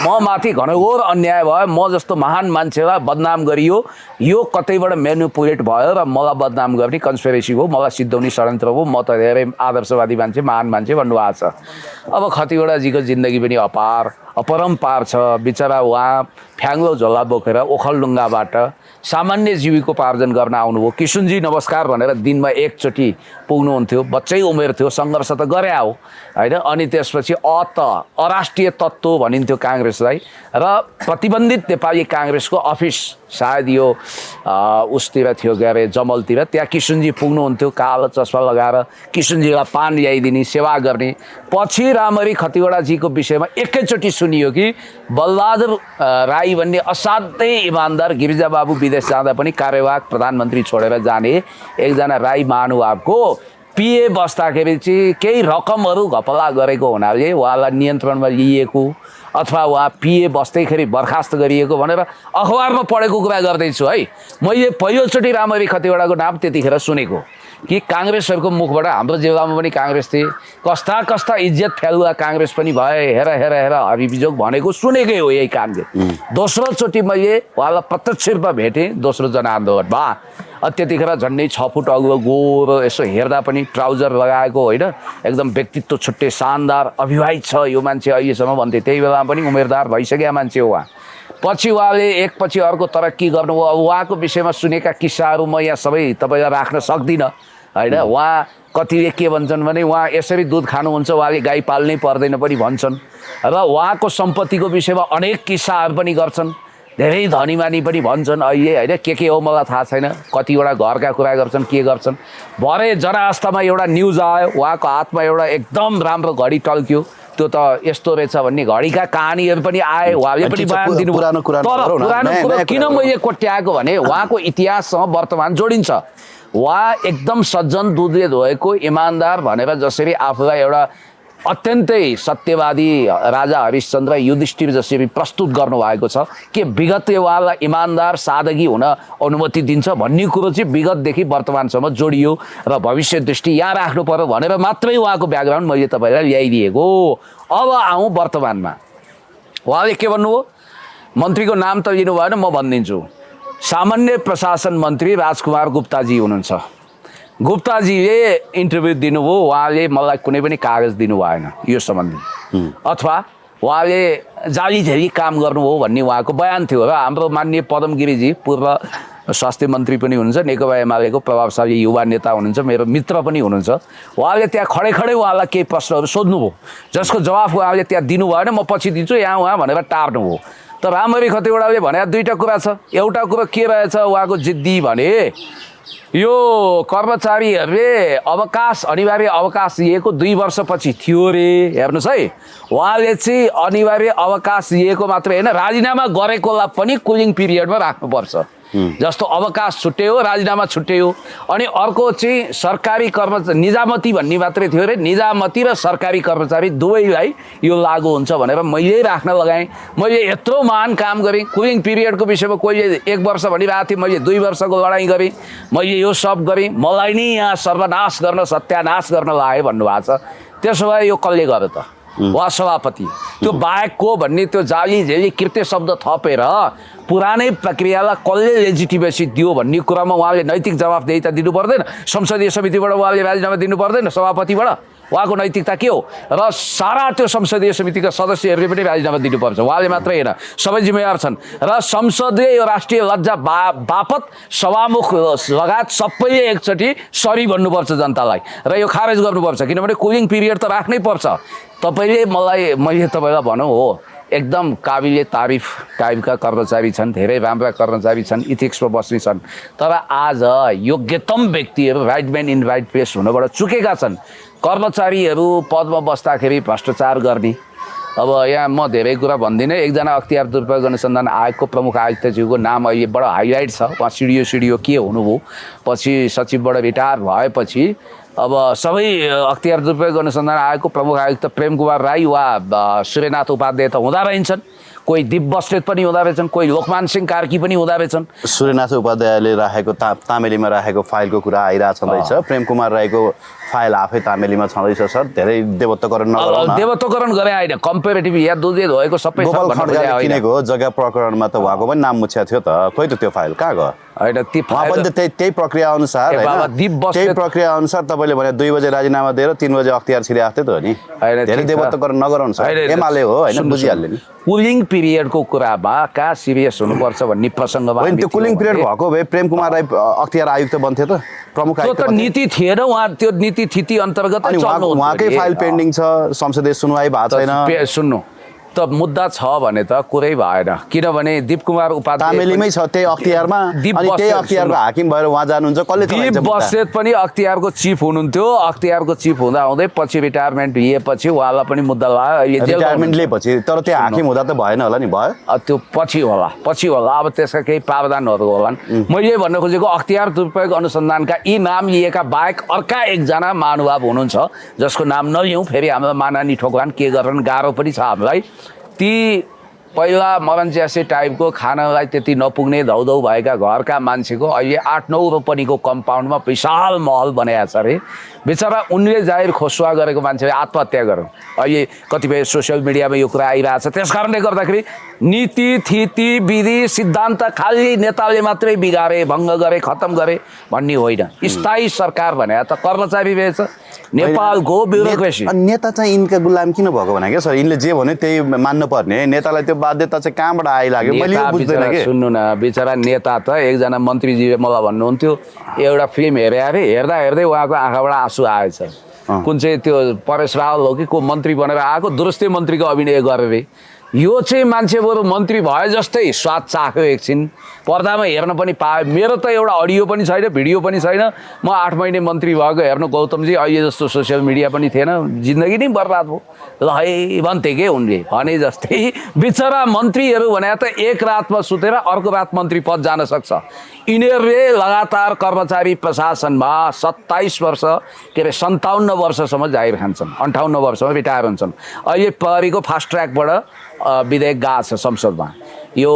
म माथि घनघोर अन्याय भयो म जस्तो महान मान्छेलाई बदनाम गरियो यो कतैबाट म्यानुपुलेट भयो र मलाई बदनाम गर्ने कन्स्पिरेसी हो मलाई सिद्धाउने षड्यन्त्र हो म त धेरै आदर्शवादी मान्छे महान मान्छे भन्नुभएको छ अब खतिवडाजीको जिन्दगी पनि अपरम्पार छ बिचरा उहाँ फ्याङ्लो झोला बोकेर ओखलढुङ्गाबाट सामान्य जीविकोपार्जन गर्न आउनुभयो किशुनजी नमस्कार भनेर दिनमा एकचोटि पुग्नुहुन्थ्यो बच्चै उमेर थियो सङ्घर्ष त गरे हो होइन अनि त्यसपछि अराष्ट्रिय तत्त्व भनिन्थ्यो काङ्ग्रेसलाई र प्रतिबन्धित नेपाली काङ्ग्रेसको अफिस सायद यो उसतिर थियो के अरे जमलतिर त्यहाँ किशुनजी पुग्नुहुन्थ्यो कालो चस्मा लगाएर किशुनजीलाई पान ल्याइदिने सेवा गर्ने पछि रामहरि खतिवडाजीको विषयमा एकैचोटि सुनियो कि बलबहादुर राई भन्ने असाध्यै इमान्दार गिरिजाबाबु विदेश जाँदा पनि कार्यवाहक प्रधानमन्त्री छोडेर जाने एकजना राई महानुभावको पिए बस्दाखेरि चाहिँ केही रकमहरू घपला गरेको हुनाले उहाँलाई नियन्त्रणमा लिइएको अथवा उहाँ पिए बस्दैखेरि बर्खास्त गरिएको भनेर अखबारमा पढेको कुरा गर्दैछु है मैले पहिलोचोटि रामहरि खतिवडाको नाम त्यतिखेर सुनेको कि काङ्ग्रेसहरूको मुखबाट हाम्रो जिल्लामा पनि काङ्ग्रेस थिए कस्ता कस्ता इज्जत फ्यालुवा काङ्ग्रेस पनि भए हेर हेर हेर हरिबिजोग भनेको सुनेकै हो यही कामले दोस्रोचोटि मैले उहाँलाई प्रत्यक्ष रूपमा भेटेँ दोस्रो जनआन्दोलनमा त्यतिखेर झन्डै 6 फुट अग्लो गोरो यसो हेर्दा पनि ट्राउजर लगाएको होइन एकदम व्यक्तित्व छुट्टै शानदार अभिवाहित छ यो मान्छे अहिलेसम्म भन्थे त्यही बेलामा पनि उमेरदार भइसकेका मान्छे हो उहाँ पछि उहाँले एकपछि अर्को तरक्की गर्नुभयो अब उहाँको विषयमा सुनेका किस्साहरू म यहाँ सबै तपाईँलाई राख्न सक्दिनँ होइन उहाँ कतिले के भन्छन् भने उहाँ यसरी दुध खानुहुन्छ उहाँले गाई पाल्नै पर्दैन पनि भन्छन् र उहाँको सम्पत्तिको विषयमा अनेक किस्साहरू पनि गर्छन् धेरै धनीमानी पनि भन्छन् अहिले होइन के हो मलाई थाहा छैन कतिवटा घरका कुरा गर्छन् के गर्छन् भरे जनआस्थामा एउटा न्युज आयो उहाँको हातमा एउटा एकदम राम्रो घडी टल्क्यो त्यो त यस्तो रहेछ भन्ने घडीका कहानीहरू पनि आए उहाँले पनि बयान दिनुभयो पुरानो कुरो किन मैले कोट्याएको भने उहाँको इतिहाससँग वर्तमान जोडिन्छ उहाँ एकदम सज्जन दुधले धोएको इमान्दार भनेर जसरी आफूलाई एउटा अत्यन्तै सत्यवादी राजा हरिश्चन्द्र युधिष्ठिर जसरी प्रस्तुत गर्नुभएको छ के विगतले उहाँलाई इमान्दार सादगी हुन अनुमति दिन्छ भन्ने कुरो चाहिँ विगतदेखि वर्तमानसम्म जोडियो र भविष्य दृष्टि यहाँ राख्नु पर्यो भनेर मात्रै उहाँको ब्याकग्राउन्ड मैले तपाईँलाई ल्याइदिएको अब आउँ वर्तमानमा उहाँले के भन्नुभयो मन्त्रीको नाम त लिनु भएन म भनिदिन्छु सामान्य प्रशासन मन्त्री राजकुमार गुप्ताजी हुनुहुन्छ गुप्ताजीले इन्टरभ्यू दिनुभयो उहाँले मलाई कुनै पनि कागज दिनु भएन यो सम्बन्धी अथवा उहाँले जाली झेली काम गर्नुभयो भन्ने उहाँको बयान थियो र हाम्रो माननीय पदम गिरीजी पूर्व स्वास्थ्य मन्त्री पनि हुनुहुन्छ नेकपा एमालेको प्रभावशाली युवा नेता हुनुहुन्छ मेरो मित्र पनि हुनुहुन्छ उहाँले त्यहाँ खडे उहाँलाई केही प्रश्नहरू सोध्नुभयो जसको जवाफ उहाँले त्यहाँ दिनु भएन म पछि दिन्छु यहाँ उहाँ भनेर टार्नुभयो त रामहरि खतिवडाले भने दुईवटा कुरा छ एउटा कुरो के रहेछ उहाँको जिद्दी भने यो कर्मचारीहरूले अनिवार्य अवकाश लिएको 2 वर्षपछि थियो रे हेर्नुहोस् है उहाँले चाहिँ अनिवार्य अवकाश लिएको मात्रै होइन राजीनामा गरेकोलाई पनि कुलिङ पिरियडमा राख्नुपर्छ जस्तो अवकाश छुट्यायो राजीनामा छुट्यायो अनि अर्को चाहिँ सरकारी कर्मचारी निजामती भन्ने मात्रै थियो अरे निजामती र सरकारी कर्मचारी दुवैलाई यो लागू हुन्छ भनेर मैले राख्न लगाएँ मैले यत्रो महान काम गरेँ कुलिङ पिरियडको विषयमा कोहीले 1 वर्ष भनिरहेको थियो मैले 2 वर्षको लडाइँ गरेँ मैले यो सब गरेँ मलाई नै यहाँ सर्वनाश गर्न सत्यानाश गर्न लाग्यो भन्नुभएको छ त्यसो भए यो कसले गर्यो त वा सभापति त्यो बाहेक को भन्ने त्यो जाली झेली कृत्य शब्द थपेर पुरानै प्रक्रियालाई कसले लेजिटिमेसी दियो भन्ने कुरामा उहाँले नैतिक जवाफदेही त दिनु पर्दैन संसदीय समितिबाट उहाँले राजीनामा दिनु पर्दैन सभापतिबाट उहाँको नैतिकता के हो र सारा त्यो संसदीय समितिका सदस्यहरूले पनि राजीनामा दिनुपर्छ उहाँले मात्रै होइन सबै जिम्मेवार छन् र संसदले यो राष्ट्रिय लज्जा बापत सभामुख लगायत सबैले एकचोटि सरी भन्नुपर्छ जनतालाई र यो खारेज गर्नुपर्छ किनभने कुलिङ पिरियड त राख्नै पर्छ मैले तपाईँलाई भनौँ हो एकदम काबिले तारिफ टाइपका कर्मचारी छन्, धेरै राम्रा कर्मचारी छन्, इथिक्समा बस्ने छन्। तर आज योग्यतम व्यक्तिहरू right man in right place हुनबाट चुकेका छन्। कर्मचारीहरू पदमा बस्दाखेरि भ्रष्टाचार गर्ने। अब यहाँ म धेरै कुरा भन्दिनँ। एकजना अख्तियार दुरुपयोग अनुसन्धान आयोगको प्रमुख आयुक्तज्यूको नाम अहिले बडो हाइलाइट छ। उहाँ सिडिओ के हुनुभयो, पछि सचिवबाट रिटायर भएपछि अब सबै अख्तियार दुरुपयोग अनुसन्धान आयोगको प्रमुख आयुक्त प्रेम कुमार राई वा सूर्यनाथ उपाध्याय त हुँदा रहन्छन्, कोही दिप बस्नेत पनि हुँदा रहेछन्, कोही लोकमान सिंह कार्की पनि हुँदा रहेछन्। सूर्यनाथ उपाध्यायले राखेको तामेलीमा राखेको फाइलको कुरा आइरहेको छँदैछ। प्रेम कुमार राईको फाइल आफै तामेलीमा छँदैछ सर। धेरै देवत्वकरण नगराउन। देवत्वकरण गरे होइन, कम्पेरेटिभ या दुधे धोएको सबै किनेको जग्गा प्रकरणमा त उहाँको पनि नाम मुछ्या थियो त। खोइ त त्यो फाइल कहाँ गयो? होइन त्यही प्रक्रिया अनुसार त्यही प्रक्रिया अनुसार तपाईँले भने 2 बजे राजीनामा दिएर 3 बजे अख्तियार छिरे आएको थियो त नि। धेरै देवत्वकरण नगराउनु सर। एमाले हो होइन, बुझिहाल्यो नि। कुलिङ पिरियडको कुरामा कहाँ सिरियस हुनुपर्छ भन्ने प्रसङ्गमा होइन, त्यो कुलिङ पिरियड भएको भए प्रेम कुमार राई अख्तियार आयुक्त बन्थ्यो त, प्रमुख आयुक्त। त्यो त नीति थिएन, उहाँ त्यो नीति थिति अन्तर्गत उहाँकै फाइल पेन्डिङ छ, संसदीय सुनवाई भएको छैन। सुन्नु त मुद्दा छ भने त कुरै भएन, किनभने दीप कुमार उपाध्याय तामेलीमै छ त्यही अख्तियारमा, अनि त्यही अख्तियारको हाकिम भएर उहाँ जानुहुन्छ। कसले दीप बस्नेत पनि अख्तियारको चिफ हुनुहुन्थ्यो। अख्तियारको चिफ हुँदा हुँदै पछि रिटायरमेन्ट लिएपछि उहाँलाई पनि मुद्दा लाग्यो। रिटायरमेन्ट लिएपछि तर त्यो हाकिम हुँदा त भएन होला नि? भयो त्यो पछि होला। अब त्यसका केही प्रावधानहरू होलान्। मैले भन्न खोजेको अख्तियार दुरुपयोग अनुसन्धानका यी नाम लिएका बाहेक अर्का एकजना महानुभाव हुनुहुन्छ जसको नाम नलिउँ, फेरि हामीलाई मानहानि ठोक्लान्, के गर्न गाह्रो पनि छ हामीलाई। ती पहिला मरन्च्यासे टाइपको खानालाई त्यति नपुग्ने धौधौ भएका घरका मान्छेको अहिले 8-9 रोपनीको कम्पाउन्डमा विशाल महल बनाएको छ अरे। बिचरा उनले जाहिर खोसुवा गरेको मान्छेले आत्महत्या गर्यो। अहिले कतिपय सोसियल मिडियामा यो कुरा आइरहेछ। त्यस कारणले गर्दाखेरि नीति थिति विधि सिद्धान्त खालि नेताले मात्रै बिगारे, भङ्ग गरे, खत्तम गरे भन्ने होइन। स्थायी सरकार भने त कर्मचारी रहेछ, नेपालको ब्युरोक्रेसी। नेता चाहिँ यिनका गुलाम किन भएको भने क्या सर? यिनले जे भन्यो त्यही मान्नु पर्ने। नेतालाई त्यो बाध्यता चाहिँ कहाँबाट आइलाग्यो मैले यो बुझ्दैन के। सुन्नु न, बिचरा नेता त एकजना मन्त्रीजीले मलाई भन्नुहुन्थ्यो, एउटा फिल्म हेरे अरे, हेर्दा हेर्दै उहाँको आँखाबाट आँसु आएछ। कुन चाहिँ त्यो परेश रावल हो कि को मन्त्री बनेर आएको, दुरुस्तै मन्त्रीको अभिनय गरेर। यो चाहिँ मान्छे बरु मन्त्री भए जस्तै स्वाद चाख्यो, एकछिन पर्दामा हेर्न पनि पायो। मेरो त एउटा अडियो पनि छैन, भिडियो पनि छैन। म 8 महिने मन्त्री भएको हेर्नु गौतमजी, अहिले जस्तो सोसियल मिडिया पनि थिएन, जिन्दगी नै बर्बाद भयो। ल है भन्थे के उनले भने जस्तै बिचरा मन्त्रीहरू भने त एक रातमा सुतेर अर्को रात मन्त्री पद जान सक्छ। यिनीहरूले लगातार कर्मचारी प्रशासनमा 27 वर्ष के अरे 57 वर्षसम्म जाहिर खान्छन्, 58 वर्षमा रिटायर हुन्छन्। अहिले प्रहरीको फास्ट ट्र्याकबाट विधेयक गएको छ संसदमा। यो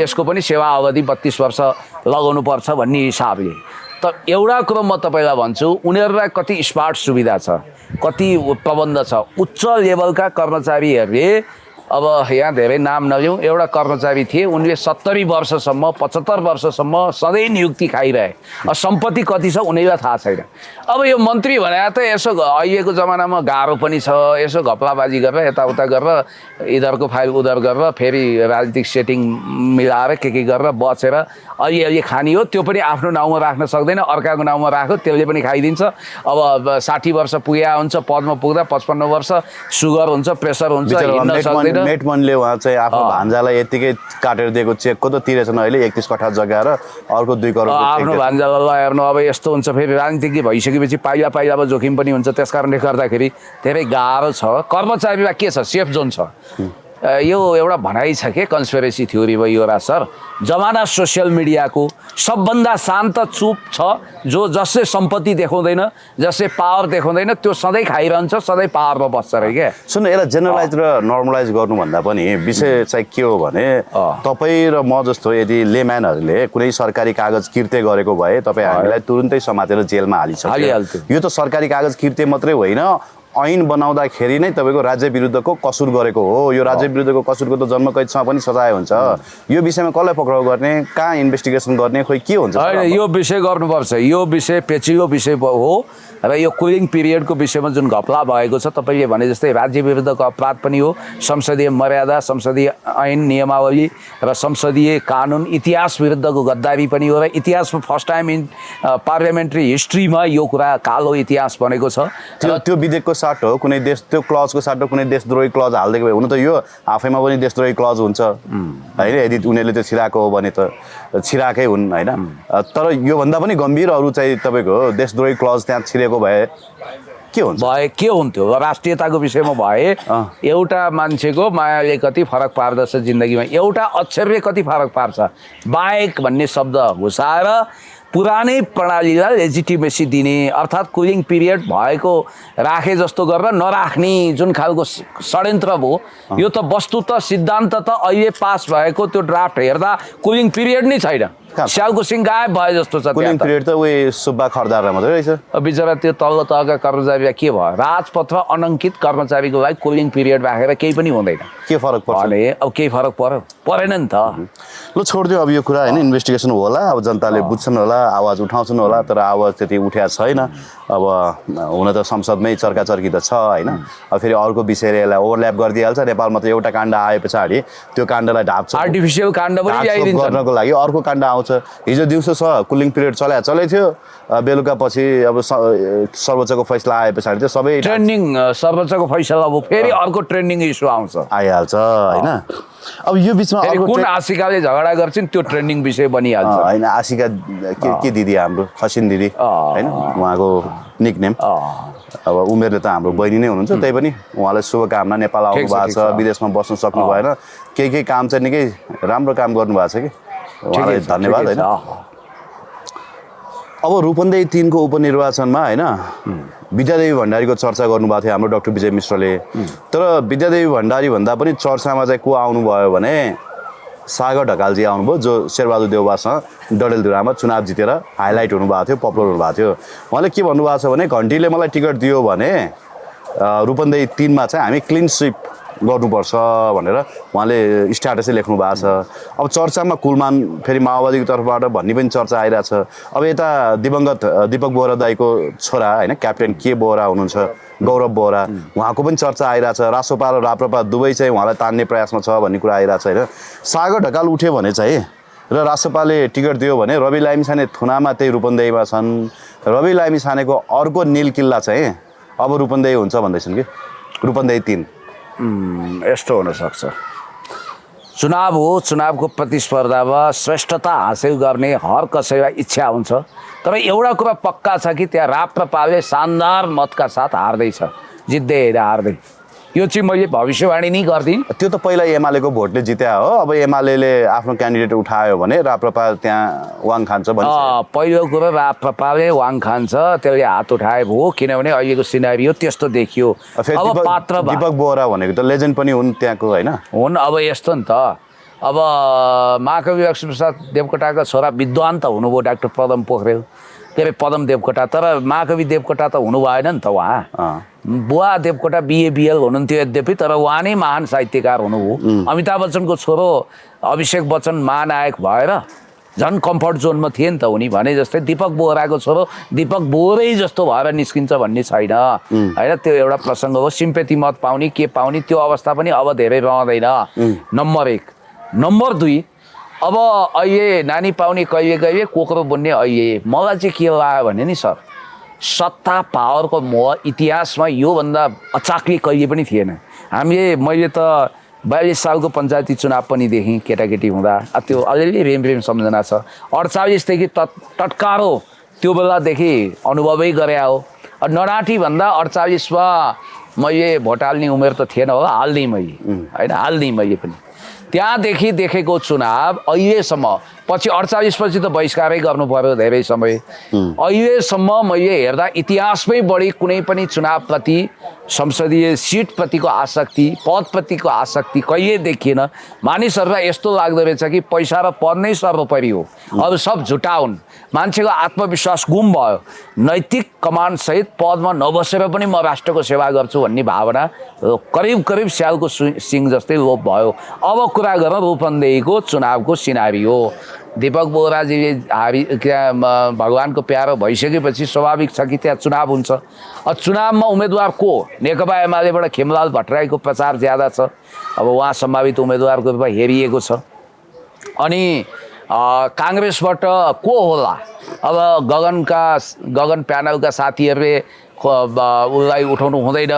यसको पनि सेवा अवधि 32 वर्ष लगाउनुपर्छ भन्ने हिसाबले। त एउटा कुरो म तपाईँलाई भन्छु, उनीहरूलाई कति स्मार्ट सुविधा छ, कति प्रबन्ध छ। उच्च लेभलका कर्मचारीहरूले अब यहाँ धेरै नाम नलिउँ, एउटा कर्मचारी थिए, उनले 70 वर्षसम्म 75 वर्षसम्म सधैँ नियुक्ति खाइरहे। सम्पत्ति कति छ उनीहरूलाई थाहा छैन। अब यो मन्त्री भने त यसो अहिलेको जमानामा गाह्रो पनि छ, यसो घपलाबाजी गरेर यताउता गरेर इधरको फाइल उधर गरेर फेरि राजनीतिक सेटिङ मिलाएर के गरेर बचेर अलि खानी हो। त्यो पनि आफ्नो नाउँमा राख्न सक्दैन, अर्काको नाउँमा राख्यो त्यसले पनि खाइदिन्छ। अब 60 वर्ष पुगेका हुन्छ, पदमा पुग्दा 55 वर्ष सुगर हुन्छ, प्रेसर हुन्छ, हिँड्न सक्दैन। मेटमनले उहाँ चाहिँ आफ्नो भान्जालाई यतिकै काटेर दिएको चेकको त तिरेछन् अहिले 31 कठा जग्गा र अर्को 2 करोड आफ्नो भान्जालाई हेर्नु। अब यस्तो हुन्छ, फेरि राजनीतिज्ञ भइसकेपछि पाइलामा जोखिम पनि हुन्छ। त्यस कारणले गर्दाखेरि धेरै गाह्रो छ। कर्मचारीमा के छ, सेफ जोन छ। यो एउटा भनाइ छ के, कन्स्पिरेसी थ्योरी भयो र सर। जमाना सोसियल मिडियाको सबभन्दा शान्त चुप छ, जसले सम्पत्ति देखाउँदैन, जसले पावर देखाउँदैन, त्यो सधैँ खाइरहन्छ, सधैँ पावरमा बस्छ अरे क्या। सुन्नु, यसलाई जेनरलाइज र नर्मलाइज गर्नुभन्दा पनि विषय चाहिँ के हो भने, तपाईँ र म जस्तो यदि लेम्यानहरूले कुनै सरकारी कागज किर्ते गरेको भए तपाईँ हामीलाई तुरुन्तै समातेर जेलमा हालिसक्यो। यो त सरकारी कागज किर्ते मात्रै होइन, ऐन बनाउँदाखेरि नै तपाईँको राज्य विरुद्धको कसुर गरेको हो। यो राज्य विरुद्धको कसुरको त जन्मकैदसँग पनि सजाय हुन्छ। यो विषयमा कसलाई पक्राउ गर्ने, कहाँ इन्भेस्टिगेसन गर्ने, खोइ के हुन्छ? होइन, यो विषय गर्नुपर्छ। यो विषय पेचिलो विषय हो। र यो कुलिङ पिरियडको विषयमा जुन घपला भएको छ तपाईँले भने जस्तै राज्य विरुद्धको अपराध पनि हो, संसदीय मर्यादा, संसदीय ऐन नियमावली र संसदीय कानुन, इतिहास विरुद्धको गद्दारी पनि हो र इतिहासमा फर्स्ट टाइम इन पार्लियामेन्ट्री हिस्ट्रीमा यो कुरा कालो इतिहास बनेको छ। त्यो विधेयकको साटो कुनै देश, त्यो क्लजको साटो कुनै देशद्रोही क्लज हालिदिएको भए, हुन त यो आफैमा पनि देशद्रोही क्लज हुन्छ होइन, यदि उनीहरूले त्यो छिराएको हो भने त छिराएकै हुन् होइन। तर योभन्दा पनि गम्भीर अरू चाहिँ तपाईँको देशद्रोही क्लज त्यहाँ छिरेको भए के हुन्छ? के हुन्थ्यो? राष्ट्रियताको विषयमा भए एउटा मान्छेको मायाले कति फरक पार्दछ जिन्दगीमा, एउटा अक्षरले कति फरक पार्छ। बाहेक भन्ने शब्द घुसाएर पुरानै प्रणालीलाई लेजिटिमेसी दिने, अर्थात् कुलिङ पिरियड भएको राखे जस्तो गरेर नराख्ने जुन खालको षड्यन्त्र भयो, यो त वस्तुतः सिद्धान्त त अहिले पास भएको त्यो ड्राफ्ट हेर्दा कुलिङ पिरियड नै छैन, स्यालको सिङ गायब भए जस्तो छ। कुलिङ पिरियड त उयो सुब्बा खरदार मात्रै रहेछ। बिचरा त्यो तल्लो तहका कर्मचारीलाई के भयो, राजपत्र अनङ्कित कर्मचारीको लागि कुलिङ पिरियड राखेर केही पनि हुँदैन, के फरक पर्छ भने अब केही फरक परेन नि त। ल छोडिदियो अब यो कुरा होइन, इन्भेस्टिगेसन होला, अब जनताले बुझ्छन् होला, आवाज उठाउँछन् होला, तर आवाज त्यति उठेको छैन। अब हुन त संसदमै चर्काचर्की त छ होइन, अब फेरि अर्को विषयले यसलाई ओभरल्याप गरिदिइहाल्छ। नेपालमा त एउटा काण्ड आए पछाडि त्यो काण्डलाई ढाप्छ, आर्टिफिसियल काण्ड पनि ल्याइदिन्छ गर्नको लागि अर्को काण्ड आउँछ। हिजो दिउँसो कुलिङ पिरियड चलै थियो, बेलुका पछि अब सर्वोच्चको फैसला आए पछाडि चाहिँ सबै ट्रेन्डिङ, सर्वोच्चको फैसला अब फेरि अर्को ट्रेन्डिङ इस्यु आउँछ, आइहाल्छ होइन। अब यो बिचमा कुन आशिकाले झगडा गर्छन् त्यो ट्रेन्डिङ विषय बनिहाल्छ होइन। आशिका के दिदी, हाम्रो खसिन दिदी होइन, उहाँको निकनेम। अब उमेरले त हाम्रो बहिनी नै हुनुहुन्छ, त्यही पनि उहाँलाई शुभकामना। नेपाल आउनु भएको छ, विदेशमा बस्न सक्नु भएन, केही काम चाहिँ निकै राम्रो काम गर्नुभएको छ कि, उहाँलाई धन्यवाद होइन। अब रूपन्देही 3 को उपनिर्वाचनमा होइन विद्यादेवी भण्डारीको चर्चा गर्नुभएको थियो हाम्रो डाक्टर विजय मिश्रले। तर विद्यादेवी भण्डारी भन्दा पनि चर्चामा चाहिँ को आउनुभयो भने सागर ढकालजी आउनुभयो, जो शेरबहादुर देउवासँग डडेलधुरामा चुनाव जितेर हाइलाइट हुनुभएको थियो, पपुलर हुनुभएको थियो। उहाँले के भन्नुभएको छ भने घन्टीले मलाई टिकट दियो भने रूपन्देही 3 मा चाहिँ हामी क्लिन स्विप गर्नुपर्छ भनेर उहाँले स्ट्याटसै लेख्नु भएको छ। अब चर्चामा कुलमान फेरि माओवादीको तर्फबाट भन्ने पनि चर्चा आइरहेछ। अब यता दिवंगत दीपक बोहरा दाईको छोरा होइन क्याप्टेन के बोहरा हुनुहुन्छ, गौरव बोहरा, उहाँको पनि चर्चा आइरहेछ। रासोपा र राप्रपा दुवै चाहिँ उहाँलाई तान्ने प्रयासमा छ भन्ने कुरा आइरहेछ होइन। सागर ढकाल उठ्यो भने चाहिँ र रासोपाले टिकट दियो भने रवि लामिछाने थुनामा त्यही रूपन्देहीमा छन्। रवि लामिछानेको अर्को नील किल्ला चाहिँ अब रूपन्देही हुन्छ भन्दैछन् कि, रूपन्देही 3। यस्तो हुनसक्छ, चुनाव हो, चुनावको प्रतिस्पर्धामा श्रेष्ठता हासिल गर्ने हर कसैलाई इच्छा हुन्छ। तर एउटा कुरा पक्का छ कि त्यहाँ राप्रपाले शानदार मतका साथ हार्दैछ, जित्दै हार्दै। यो चाहिँ मैले भविष्यवाणी नै गर्दिनँ। त्यो त पहिला एमालेको भोटले जित्या हो, अब एमाले आफ्नो क्यान्डिडेट उठायो भने राप्रपा त्यहाँ वाङ खान्छ भन्छ। पहिलो कुरो राप्रपाले वाङ खान्छ, त्यसले हात उठाए भयो, किनभने अहिलेको सिनारियो त्यस्तो देखियो। अब पात्र दीपक बोहरा भनेको त लेजेन्ड पनि हुन् त्यहाँको होइन हुन्। अब यस्तो नि त, अब महाकवि लक्ष्मीप्रसाद देवकोटाका छोरा विद्वान त हुनुभयो डाक्टर पदम पोखरेल, के अरे पदम देवकोटा, तर महाकवि देवकोटा त हुनु भएन नि त। उहाँ बुवा देवकोटा BA-BL हुनुहुन्थ्यो यद्यपि, तर उहाँ नै महान साहित्यकार हुनुभयो। अमिताभ बच्चनको छोरो अभिषेक बच्चन महानायक भएर झन् कम्फर्ट जोनमा थिए नि त उनी। भने जस्तै दीपक बोहराको छोरो दीपक बोहरै जस्तो भएर निस्किन्छ भन्ने छैन होइन। त्यो एउटा प्रसङ्ग हो, सिम्पेथी मत पाउने के पाउने त्यो अवस्था पनि अब धेरै रहँदैन, नम्बर 1। नम्बर 2, अब अहिले नानी पाउने कहिले कोक्रो बुन्ने अहिले। मलाई चाहिँ के लाग्यो भने नि सर, सत्ता पावरको मोह इतिहासमा योभन्दा अचाक्ली कहिले पनि थिएन। मैले त 42 सालको पञ्चायती चुनाव पनि देखेँ केटाकेटी हुँदा, त्यो अलिअलि रेम सम्झना छ। 48 देखि टटकारो त्यो बेलादेखि अनुभवै गरे हो। नराठी भन्दा 48 मा मैले भोट हाल्ने उमेर त थिएन होला, हाल्दै मैले होइन, हाल्दै मैले पनि। त्यहाँदेखि देखेको चुनाव अहिलेसम्म, पछि 48 पछि त बहिष्कारै गर्नु पर्यो धेरै समय। अहिलेसम्म मैले हेर्दा इतिहासमै बढी कुनै पनि चुनावप्रति, संसदीय सिटप्रतिको आसक्ति, पदप्रतिको आसक्ति कहिले देखिएन। मानिसहरूलाई यस्तो लाग्दो रहेछ कि पैसा र पद नै सर्वोपरि हो, अब सब झुटा हुन्। मान्छेको आत्मविश्वास गुम भयो, नैतिक कमान्डसहित पदमा नबसेर पनि म राष्ट्रको सेवा गर्छु भन्ने भावना करिब स्यालको सिङ जस्तै लोप भयो। अब कुरा गरौँ रूपन्देहीको चुनावको सिनारियो। दीपक बोहराजीले भगवानको प्यारो भइसकेपछि स्वाभाविक छ कि त्यहाँ चुनाव हुन्छ। चुनावमा उम्मेदवार को नेकपा एमालेबाट खेमलाल भट्टराईको प्रचार ज्यादा छ। अब उहाँ सम्भावित उम्मेदवारको रूपमा हेरिएको छ। अनि काङ्ग्रेसबाट को होला? अब गगन प्यानलका साथीहरूले उसलाई उठाउनु हुँदैन,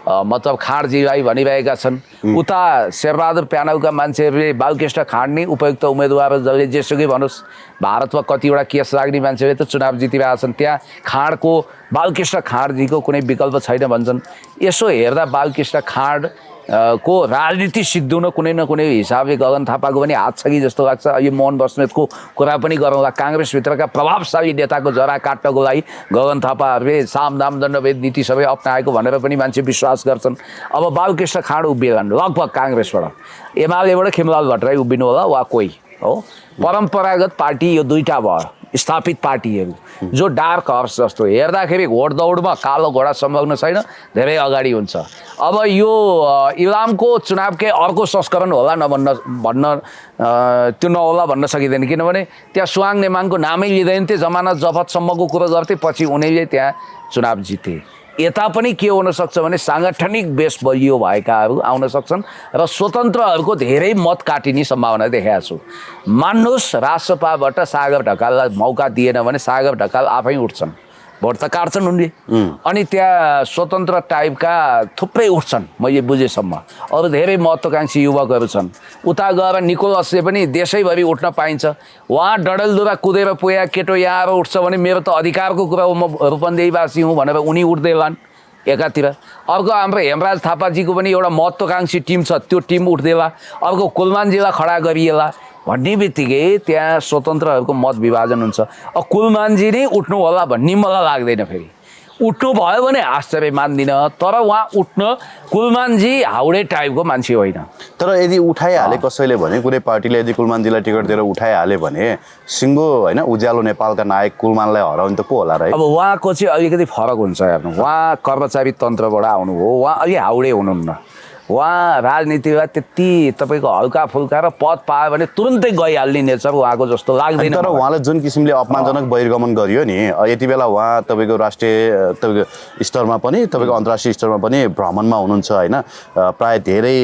मतलब खाँडजीलाई भनिरहेका छन्। उता शेरबहादुर प्यानलका मान्छेहरूले बालकृष्ण खाँड नै उपयुक्त उम्मेदवार जसले जेसुकै भनोस्, भारतमा कतिवटा केस लाग्ने मान्छेले त चुनाव जितिरहेका छन्, त्यहाँ खाँडको बालकृष्ण खाँडजीको कुनै विकल्प छैन भन्छन्। यसो हेर्दा बालकृष्ण खाँड को राजनीति सिद्धिउन कुनै न कुनै हिसाबले गगन थापाको पनि हात छ कि जस्तो लाग्छ। यो मोहन बस्नेतको कुरा पनि गरौँला। काङ्ग्रेसभित्रका प्रभावशाली नेताको जरा काट्नको लागि गगन थापाहरूले सामदाम दण्डभेद नीति सबै अप्नाएको भनेर पनि मान्छे विश्वास गर्छन्। अब बालकृष्ण खाँड उभिएलान् लगभग काङ्ग्रेसबाट, एमालेबाट खेमलाल भट्टराई उभिनु होला वा कोही हो। परम्परागत पार्टी यो दुईटा भयो, स्थापित पार्टीहरू जो डार्क हर्स जस्तो हेर्दाखेरि घोड दौडमा कालो घोडा सम्भावना छैन, धेरै अगाडि हुन्छ। अब यो इलामको चुनावकै अर्को संस्करण होला त्यो नहोला भन्न सकिँदैन, किनभने त्यहाँ सुहाङ नेमाङको नामै लिँदैन थिए, जमानत जफतसम्मको कुरो गर्थे, पछि उनीहरूले त्यहाँ चुनाव जिते। यता पनि के हुनसक्छ भने साङ्गठनिक बेस बलियो भएकाहरू आउन सक्छन् र स्वतन्त्रहरूको धेरै मत काटिने सम्भावना देखाएको छु। मान्नुहोस् राजसपाबाट सागर ढकाललाई मौका दिएन भने सागर ढकाल आफै उठ्छन्, भोट त काट्छन् उनले। अनि त्यहाँ स्वतन्त्र टाइपका थुप्रै उठ्छन् मैले बुझेसम्म। अरू धेरै महत्त्वकाङ्क्षी युवकहरू छन्। उता गएर निकोलसले पनि देशैभरि उठ्न पाइन्छ। उहाँ डडेलधुरा कुदेर पुगेका केटो यहाँ आएर उठ्छ भने मेरो त अधिकारको कुरा हो, म रूपन्देहीवासी हुँ भनेर उनी उठ्दैलान् एकातिर। अर्को हाम्रो हेमराज थापाजीको पनि एउटा महत्त्वकाङ्क्षी टिम छ, त्यो टिम उठ्देला। अर्को कुलमानजीलाई खडा गरिएला भन्ने बित्तिकै त्यहाँ स्वतन्त्रहरूको मत विभाजन हुन्छ। अब कुलमानजी नै उठ्नु होला भन्ने मलाई लाग्दैन। फेरि उठ्नु भयो भने आश्चर्य मान्दिनँ, तर उहाँ उठ्न कुलमानजी हाउडे टाइपको मान्छे होइन। तर यदि उठाइहाले कसैले भने, कुनै पार्टीले यदि कुलमानजीलाई टिकट दिएर उठाइहाले भने सिङ्गो होइन उज्यालो नेपालका नायक कुलमानलाई हराउने त को होला र? अब उहाँको चाहिँ अलिकति फरक हुन्छ हेर्नु। उहाँ कर्मचारी तन्त्रबाट आउनु हो, उहाँ अलि हाउडे हुनुहुन्न। उहाँ राजनीतिलाई त्यति तपाईँको हल्का फुल्का र पद पायो भने तुरुन्तै गइहाल्ने नेचर उहाँको जस्तो लाग्दैन। तर उहाँले जुन किसिमले अपमानजनक बहिर्गमन गरियो नि, यति बेला उहाँ तपाईँको राष्ट्रिय तपाईँको स्तरमा पनि तपाईँको अन्तर्राष्ट्रिय स्तरमा पनि भ्रमणमा हुनुहुन्छ होइन। प्राय धेरै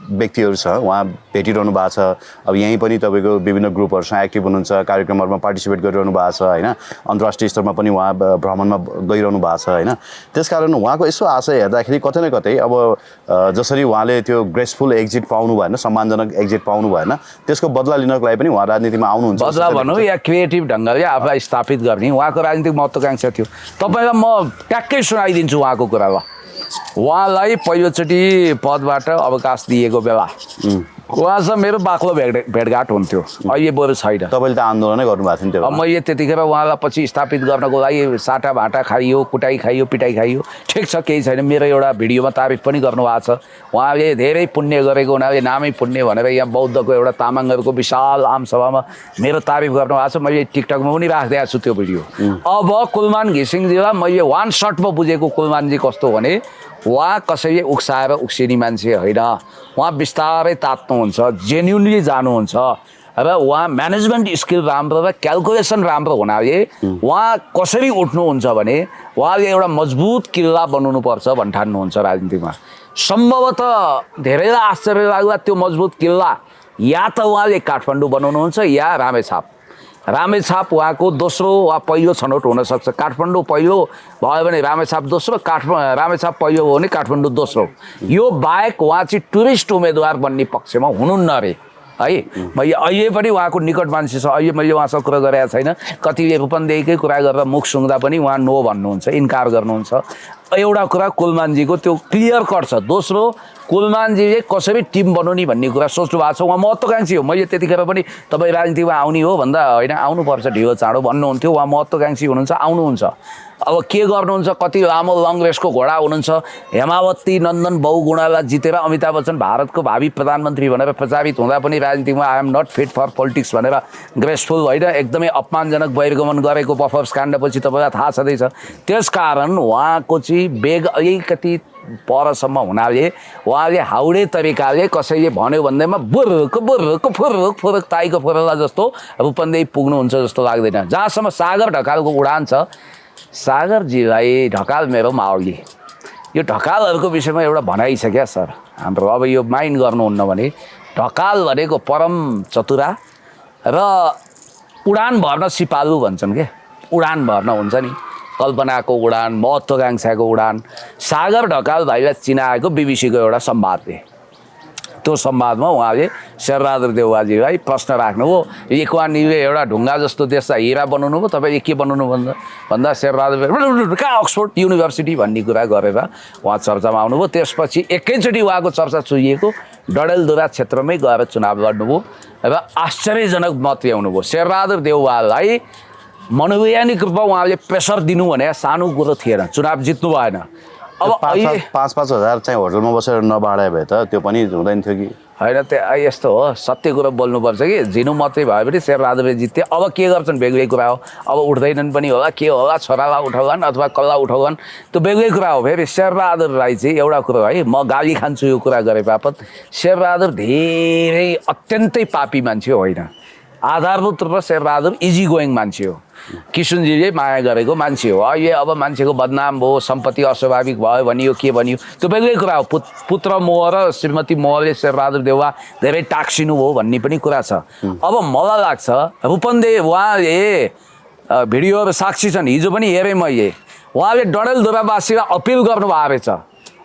व्यक्तिहरू छ उहाँ भेटिरहनु भएको छ। अब यहीँ पनि तपाईँको विभिन्न ग्रुपहरूसँग एक्टिभ हुनुहुन्छ, कार्यक्रमहरूमा पार्टिसिपेट गरिरहनु भएको छ होइन। अन्तर्राष्ट्रिय स्तरमा पनि उहाँ भ्रमणमा गइरहनु भएको छ होइन। त्यसकारण उहाँको यसो आशय हेर्दाखेरि कतै न कतै अब जसरी उहाँले त्यो ग्रेसफुल एक्जिट पाउनु भएन, सम्मानजनक एक्जिट पाउनु भएन, त्यसको बदला लिनको लागि पनि उहाँ राजनीतिमा आउनुहुन्छ। बदला भनौँ या क्रिएटिभ ढङ्गले आफूलाई स्थापित गर्ने उहाँको राजनीतिक महत्त्वकाङ्क्षा थियो। तपाईँलाई म ट्याक्कै सुनाइदिन्छु उहाँको कुरा। ल उहाँलाई पहिलोचोटि पदबाट अवकाश दिएको बेला उहाँसँग मेरो बाक्लो भेटघाट हुन्थ्यो, अहिले बरु छैन। तपाईँले त आन्दोलनै गर्नुभएको थियो नि। अब मैले त्यतिखेर उहाँलाई पछि स्थापित गर्नको लागि साटा भाटा खाइयो, कुटाइ खाइयो, पिटाइ खाइयो, ठिक छ, केही छैन। मेरो एउटा भिडियोमा तारिफ पनि गर्नुभएको छ। उहाँले धेरै पुण्य गरेको हुनाले नामै पुण्य भनेर यहाँ बौद्धको एउटा तामाङहरूको विशाल आमसभामा मेरो तारिफ गर्नुभएको छ। मैले टिकटकमा पनि राखिदिएको छु त्यो भिडियो। अब कुलमान घिसिङजीलाई मैले वान सर्टमा बुझेको कुलमानजी कस्तो भने उहाँ कसैले उक्साएर उक्सिने मान्छे होइन। उहाँ बिस्तारै तात्नुहुन्छ, जेन्युनली जानुहुन्छ र उहाँ म्यानेजमेन्ट स्किल राम्रो र क्यालकुलेसन राम्रो हुनाले उहाँ कसरी उठ्नुहुन्छ भने उहाँले एउटा मजबुत किल्ला बनाउनुपर्छ भन्ठान्नुहुन्छ राजनीतिमा। सम्भवतः धेरैलाई आश्चर्य लाग्ला त्यो मजबुत किल्ला या त उहाँले काठमाडौँ बनाउनुहुन्छ या रामेछाप उहाँको दोस्रो वा पहिलो छनौट हुनसक्छ। काठमाडौँ पहिलो भयो भने रामेछाप दोस्रो, रामेछाप पहिलो हो भने काठमाडौँ दोस्रो। यो बाहेक उहाँ चाहिँ टुरिस्ट उम्मेदवार बन्ने पक्षमा हुनुहुन्न अरे है। मैले अहिले पनि उहाँको निकट मान्छे छ, अहिले मैले उहाँसँग कुरा गरेको छैन। कतिले रूपन्देहीकै कुरा गरेर मुख सुँग्दा पनि उहाँ नो भन्नुहुन्छ, इन्कार गर्नुहुन्छ। एउटा कुरा कुलमानजीको त्यो क्लियर कट छ। दोस्रो, कुलमानजीले कसरी टिम बनाउने भन्ने कुरा सोच्नु भएको छ। उहाँ महत्त्वकाङ्क्षी हो। मैले त्यतिखेर पनि तपाईँ राजनीतिमा आउने हो भन्दा होइन आउनुपर्छ ढिलो चाँडो भन्नुहुन्थ्यो। उहाँ महत्त्वकाङ्क्षी हुनुहुन्छ, आउनुहुन्छ। अब के गर्नुहुन्छ, कति लामो लङ रेसको घोडा हुनुहुन्छ। हेमावती नन्दन बहुगुणालाई जितेर अमिताभ बच्चन भारतको भावी प्रधानमन्त्री भनेर प्रचारित हुँदा पनि राजनीतिमा I am not fit for politics भनेर ग्रेसफुल होइन एकदमै अपमानजनक बहिर्गमन गरेको बफर्स काण्डपछि तपाईँलाई थाहा छँदैछ। त्यसकारण उहाँको चाहिँ बेग अलिकति परसम्म हुनाले उहाँले हाउडे तरिकाले कसैले भन्यो भन्दैमा बुर्रुक बुर्रुक फुर्रुक फुर्रुक ताईको फुर्रला जस्तो रूपन्देही पुग्नुहुन्छ जस्तो लाग्दैन। जहाँसम्म सागर ढकालको उडान छ, सागरजीलाई ढकाल मेरो मावली, यो ढकालहरूको विषयमा एउटा भनाइ छ क्या सर हाम्रो। अब यो माइन्ड गर्नुहुन्न भने ढकाल भनेको परम चतुरा र उडान भर्न सिपालु भन्छन् के, उडान भर्न हुन्छ नि, कल्पनाको उडान, महत्त्वाकांक्षाको उडान। सागर ढकाल भाइलाई चिनाएको बिबिसीको एउटा संवादले, त्यो संवादमा उहाँले शेरबहादुर देउवाजीलाई प्रश्न राख्नुभयो, एकवानीले एउटा ढुङ्गा जस्तो देशलाई हिरा बनाउनु भयो, तपाईँले के बनाउनु भन्दा शेरबहादुर कहाँ अक्सफोर्ड युनिभर्सिटी भन्ने कुरा गरेर उहाँ चर्चामा आउनुभयो। त्यसपछि एकैचोटि उहाँको चर्चा चुहिएको डडेलधुरा क्षेत्रमै गएर चुनाव लड्नुभयो र आश्चर्यजनक मत ल्याउनुभयो। शेरबहादुर देउवालाई मनोवैज्ञानिक रूपमा उहाँले प्रेसर दिनु भने सानो कुरो थिएन, चुनाव जित्नु भएन। अब अहिले 5,000 चाहिँ होटलमा बसेर नबाँडाए भए त त्यो पनि हुँदैन थियो कि होइन। त्यो यस्तो हो, सत्य कुरो बोल्नुपर्छ कि झिनु मात्रै भयो भने शेरबहादुरले जित्थे। अब के गर्छन् बेग्लै कुरा हो, अब उठ्दैनन् पनि होला, के होला, छोरालाई उठाउलान् अथवा कसलाई उठाउलान्, त्यो बेग्लै कुरा हो। फेरि शेरबहादुर राई चाहिँ एउटा कुरो है, म गाली खान्छु यो कुरा गरे बापत, शेरबहादुर धेरै अत्यन्तै पापी मान्छे होइन, आधारभूत रूपमा शेरबहादुर इजी गोइङ मान्छे हो, किसुनजीले माया गरेको मान्छे हो। अहिले अब मान्छेको बदनाम भयो, सम्पत्ति अस्वाभाविक भयो भनियो, के भनियो, त्यो बेग्लै कुरा हो। पुत्र मोह र श्रीमती मोहले शेरबहादुर देउवा धेरै टाक्सिनु भयो भन्ने पनि कुरा छ। अब मलाई लाग्छ रूपन्देही उहाँले भिडियोहरू साक्षी छन्, हिजो पनि हेरेँ मैले, उहाँले डडेलधुरावासीलाई अपिल गर्नुभएको रहेछ,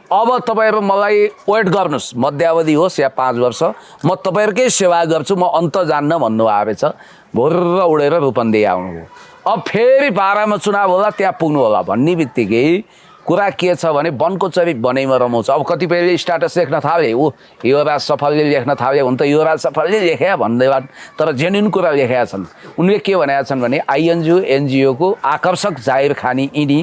अब तपाईँहरू मलाई वेट गर्नुहोस्, मध्यावधि होस् या 5 वर्ष, म तपाईँहरूकै सेवा गर्छु, म अन्त जान्न भन्नुभएको रहेछ। भुर्र उडेर रूपन्देही आउनुभयो। अब फेरि पारामा चुनाव होला, त्यहाँ पुग्नु होला भन्ने बित्तिकै कुरा के छ भने वनको चरी बनैमा रमाउँछ। अब कतिपयले स्ट्याटस लेख्न थाले, युवराज सफलले लेख्न थाले, हुन त युवराज सफलले लेखे भन्दैमा, तर जेन्युन कुरा लेखेका छन्। उनले के भनेका छन् भने आइएनजिओ एनजिओको आकर्षक जाहिर खानी यिनी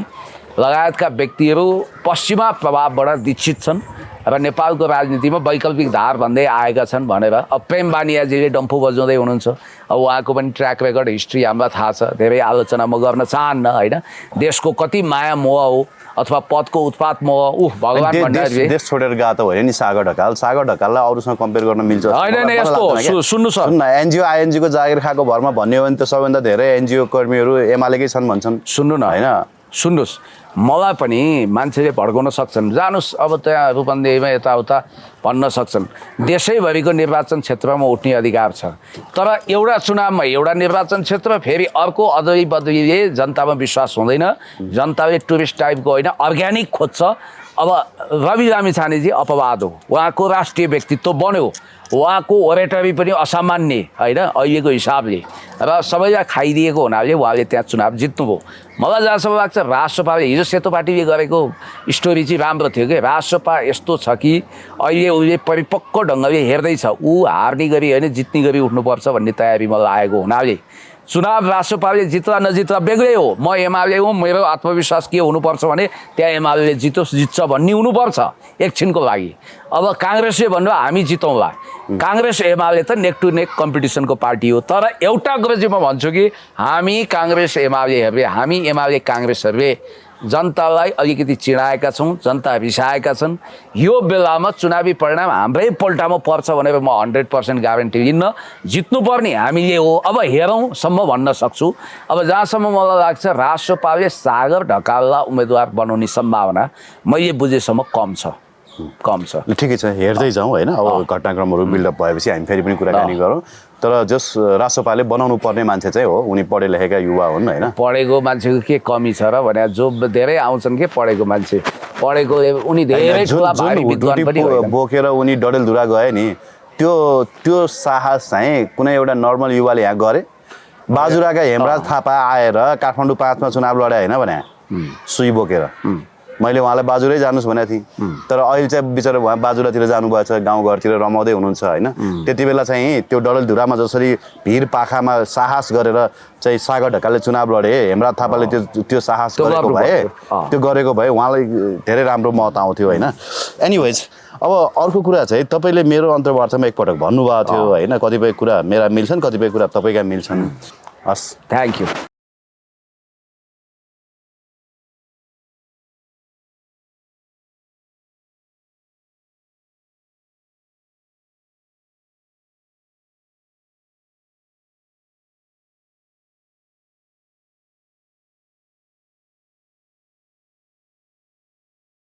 लगायतका व्यक्तिहरू पश्चिमा प्रभावबाट दीक्षित छन् र नेपालको राजनीतिमा वैकल्पिक धार भन्दै आएका छन् भनेर। अब प्रेम बानियाजीले डम्फु बजाउँदै हुनुहुन्छ, अब उहाँको पनि ट्र्याक रेकर्ड हिस्ट्री हामीलाई थाहा छ, धेरै आलोचना म गर्न चाहन्न होइन। देशको कति माया मोह हो अथवा पदको उत्पात मोह, भगवान भण्डारी देश छोडेर गएको त होइन नि सागर ढकाल। सागर ढकाललाई अरूसँग कम्पेयर गर्न मिल्छ होइन? यस्तो सुन्नु सर, एनजिओ आइएनजिओको जागिर खाएको भरमा भन्यो भने त सबैभन्दा धेरै एनजिओ कर्मीहरू एमालेकै छन् भन्छन्। सुन्नु न होइन, सुन्नुहोस्, मलाई पनि मान्छेले भड्काउन सक्छन्, जानुहोस् अब त्यहाँ रूपन्देहीमा यताउता भन्न सक्छन्, देशैभरिको निर्वाचन क्षेत्रमा उठ्ने अधिकार छ। तर एउटा चुनावमा एउटा निर्वाचन क्षेत्र, फेरि अर्को अदली बदलीले जनतामा विश्वास हुँदैन, जनताले टुरिस्ट टाइपको होइन अर्ग्यानिक खोज्छ। अब रवि लामिछानेजी अपवाद हो, उहाँको राष्ट्रिय व्यक्तित्व बन्यो, उहाँको ओरेटरी पनि असामान्य होइन अहिलेको हिसाबले, र सबैलाई खाइदिएको हुनाले उहाँले त्यहाँ चुनाव जित्नुभयो। मलाई जहाँसम्म लाग्छ राजसभाले हिजो सेतो पार्टीले गरेको स्टोरी चाहिँ राम्रो थियो कि राजसभा यस्तो छ कि अहिले उसले परिपक्व ढङ्गले हेर्दैछ, ऊ हार्ने गरी होइन जित्ने गरी उठ्नुपर्छ भन्ने तयारीमा लागेको हुनाले चुनाव राजसभाले जित्ला नजित्ला बेग्लै हो। म एमाले हुँ, मेरो आत्मविश्वास के हुनुपर्छ भने त्यहाँ एमाले जित्छ भन्ने हुनुपर्छ एकछिनको लागि। अब काङ्ग्रेसले भन्नु हामी जितौँला, काङ्ग्रेस एमाले त नेक टु नेक कम्पिटिसनको पार्टी हो। तर एउटा कुरो चाहिँ म भन्छु कि हामी काङ्ग्रेस एमालेहरूले, हामी एमाले काङ्ग्रेसहरूले जनतालाई अलिकति चिडाएका छौँ, जनता रिसाएका छन्। यो बेलामा चुनावी परिणाम हाम्रै पल्टामा पर्छ भनेर म 100% ग्यारेन्टी लिन्न, जित्नुपर्ने हामीले हो। अब हेरौँसम्म भन्न सक्छु। अब जहाँसम्म मलाई लाग्छ राजसभाले सागर ढकाललाई उम्मेदवार बनाउने सम्भावना मैले बुझेसम्म कम छ। ठिकै छ, हेर्दै जाउँ होइन। अब घटनाक्रमहरू बिल्डअप भएपछि हामी फेरि पनि कुराकानी गरौँ। तर जस राजसभाले बनाउनु पर्ने मान्छे चाहिँ हो, उनी पढे लेखेका युवा हुन् होइन। पढेको मान्छेको के कमी छ र भने जो धेरै आउँछन् के पढेको मान्छे, पढेको उनी धेरै ठुला भारी विद्वान पनि बोकेर उनी डडेलधुरा गए नि, त्यो साहस चाहिँ कुनै एउटा नर्मल युवाले यहाँ गरे? बाजुराका हेमराज थापा आएर काठमाडौँ 5 मा चुनाव लडे होइन भने सुई बोकेर, मैले उहाँलाई बाजुरै जानुहोस् भनेको थिएँ। तर अहिले चाहिँ बिचरा उहाँ बाजुरातिर जानुभएछ, गाउँघरतिर रमाउँदै हुनुहुन्छ होइन। त्यति बेला चाहिँ त्यो डडेलधुरामा जसरी भिर पाखामा साहस गरेर चाहिँ सागर ढकालले चुनाव लडे, हेमराज थापाले त्यो साहस गरेको भए उहाँलाई धेरै राम्रो मत आउँथ्यो होइन। एनिवेज, अब अर्को कुरा चाहिँ तपाईँले मेरो अन्तर्वार्तामा एकपटक भन्नुभएको थियो होइन, कतिपय कुरा मेरा मिल्छन्, कतिपय कुरा तपाईँका मिल्छन्। हस्, थ्याङ्क यू।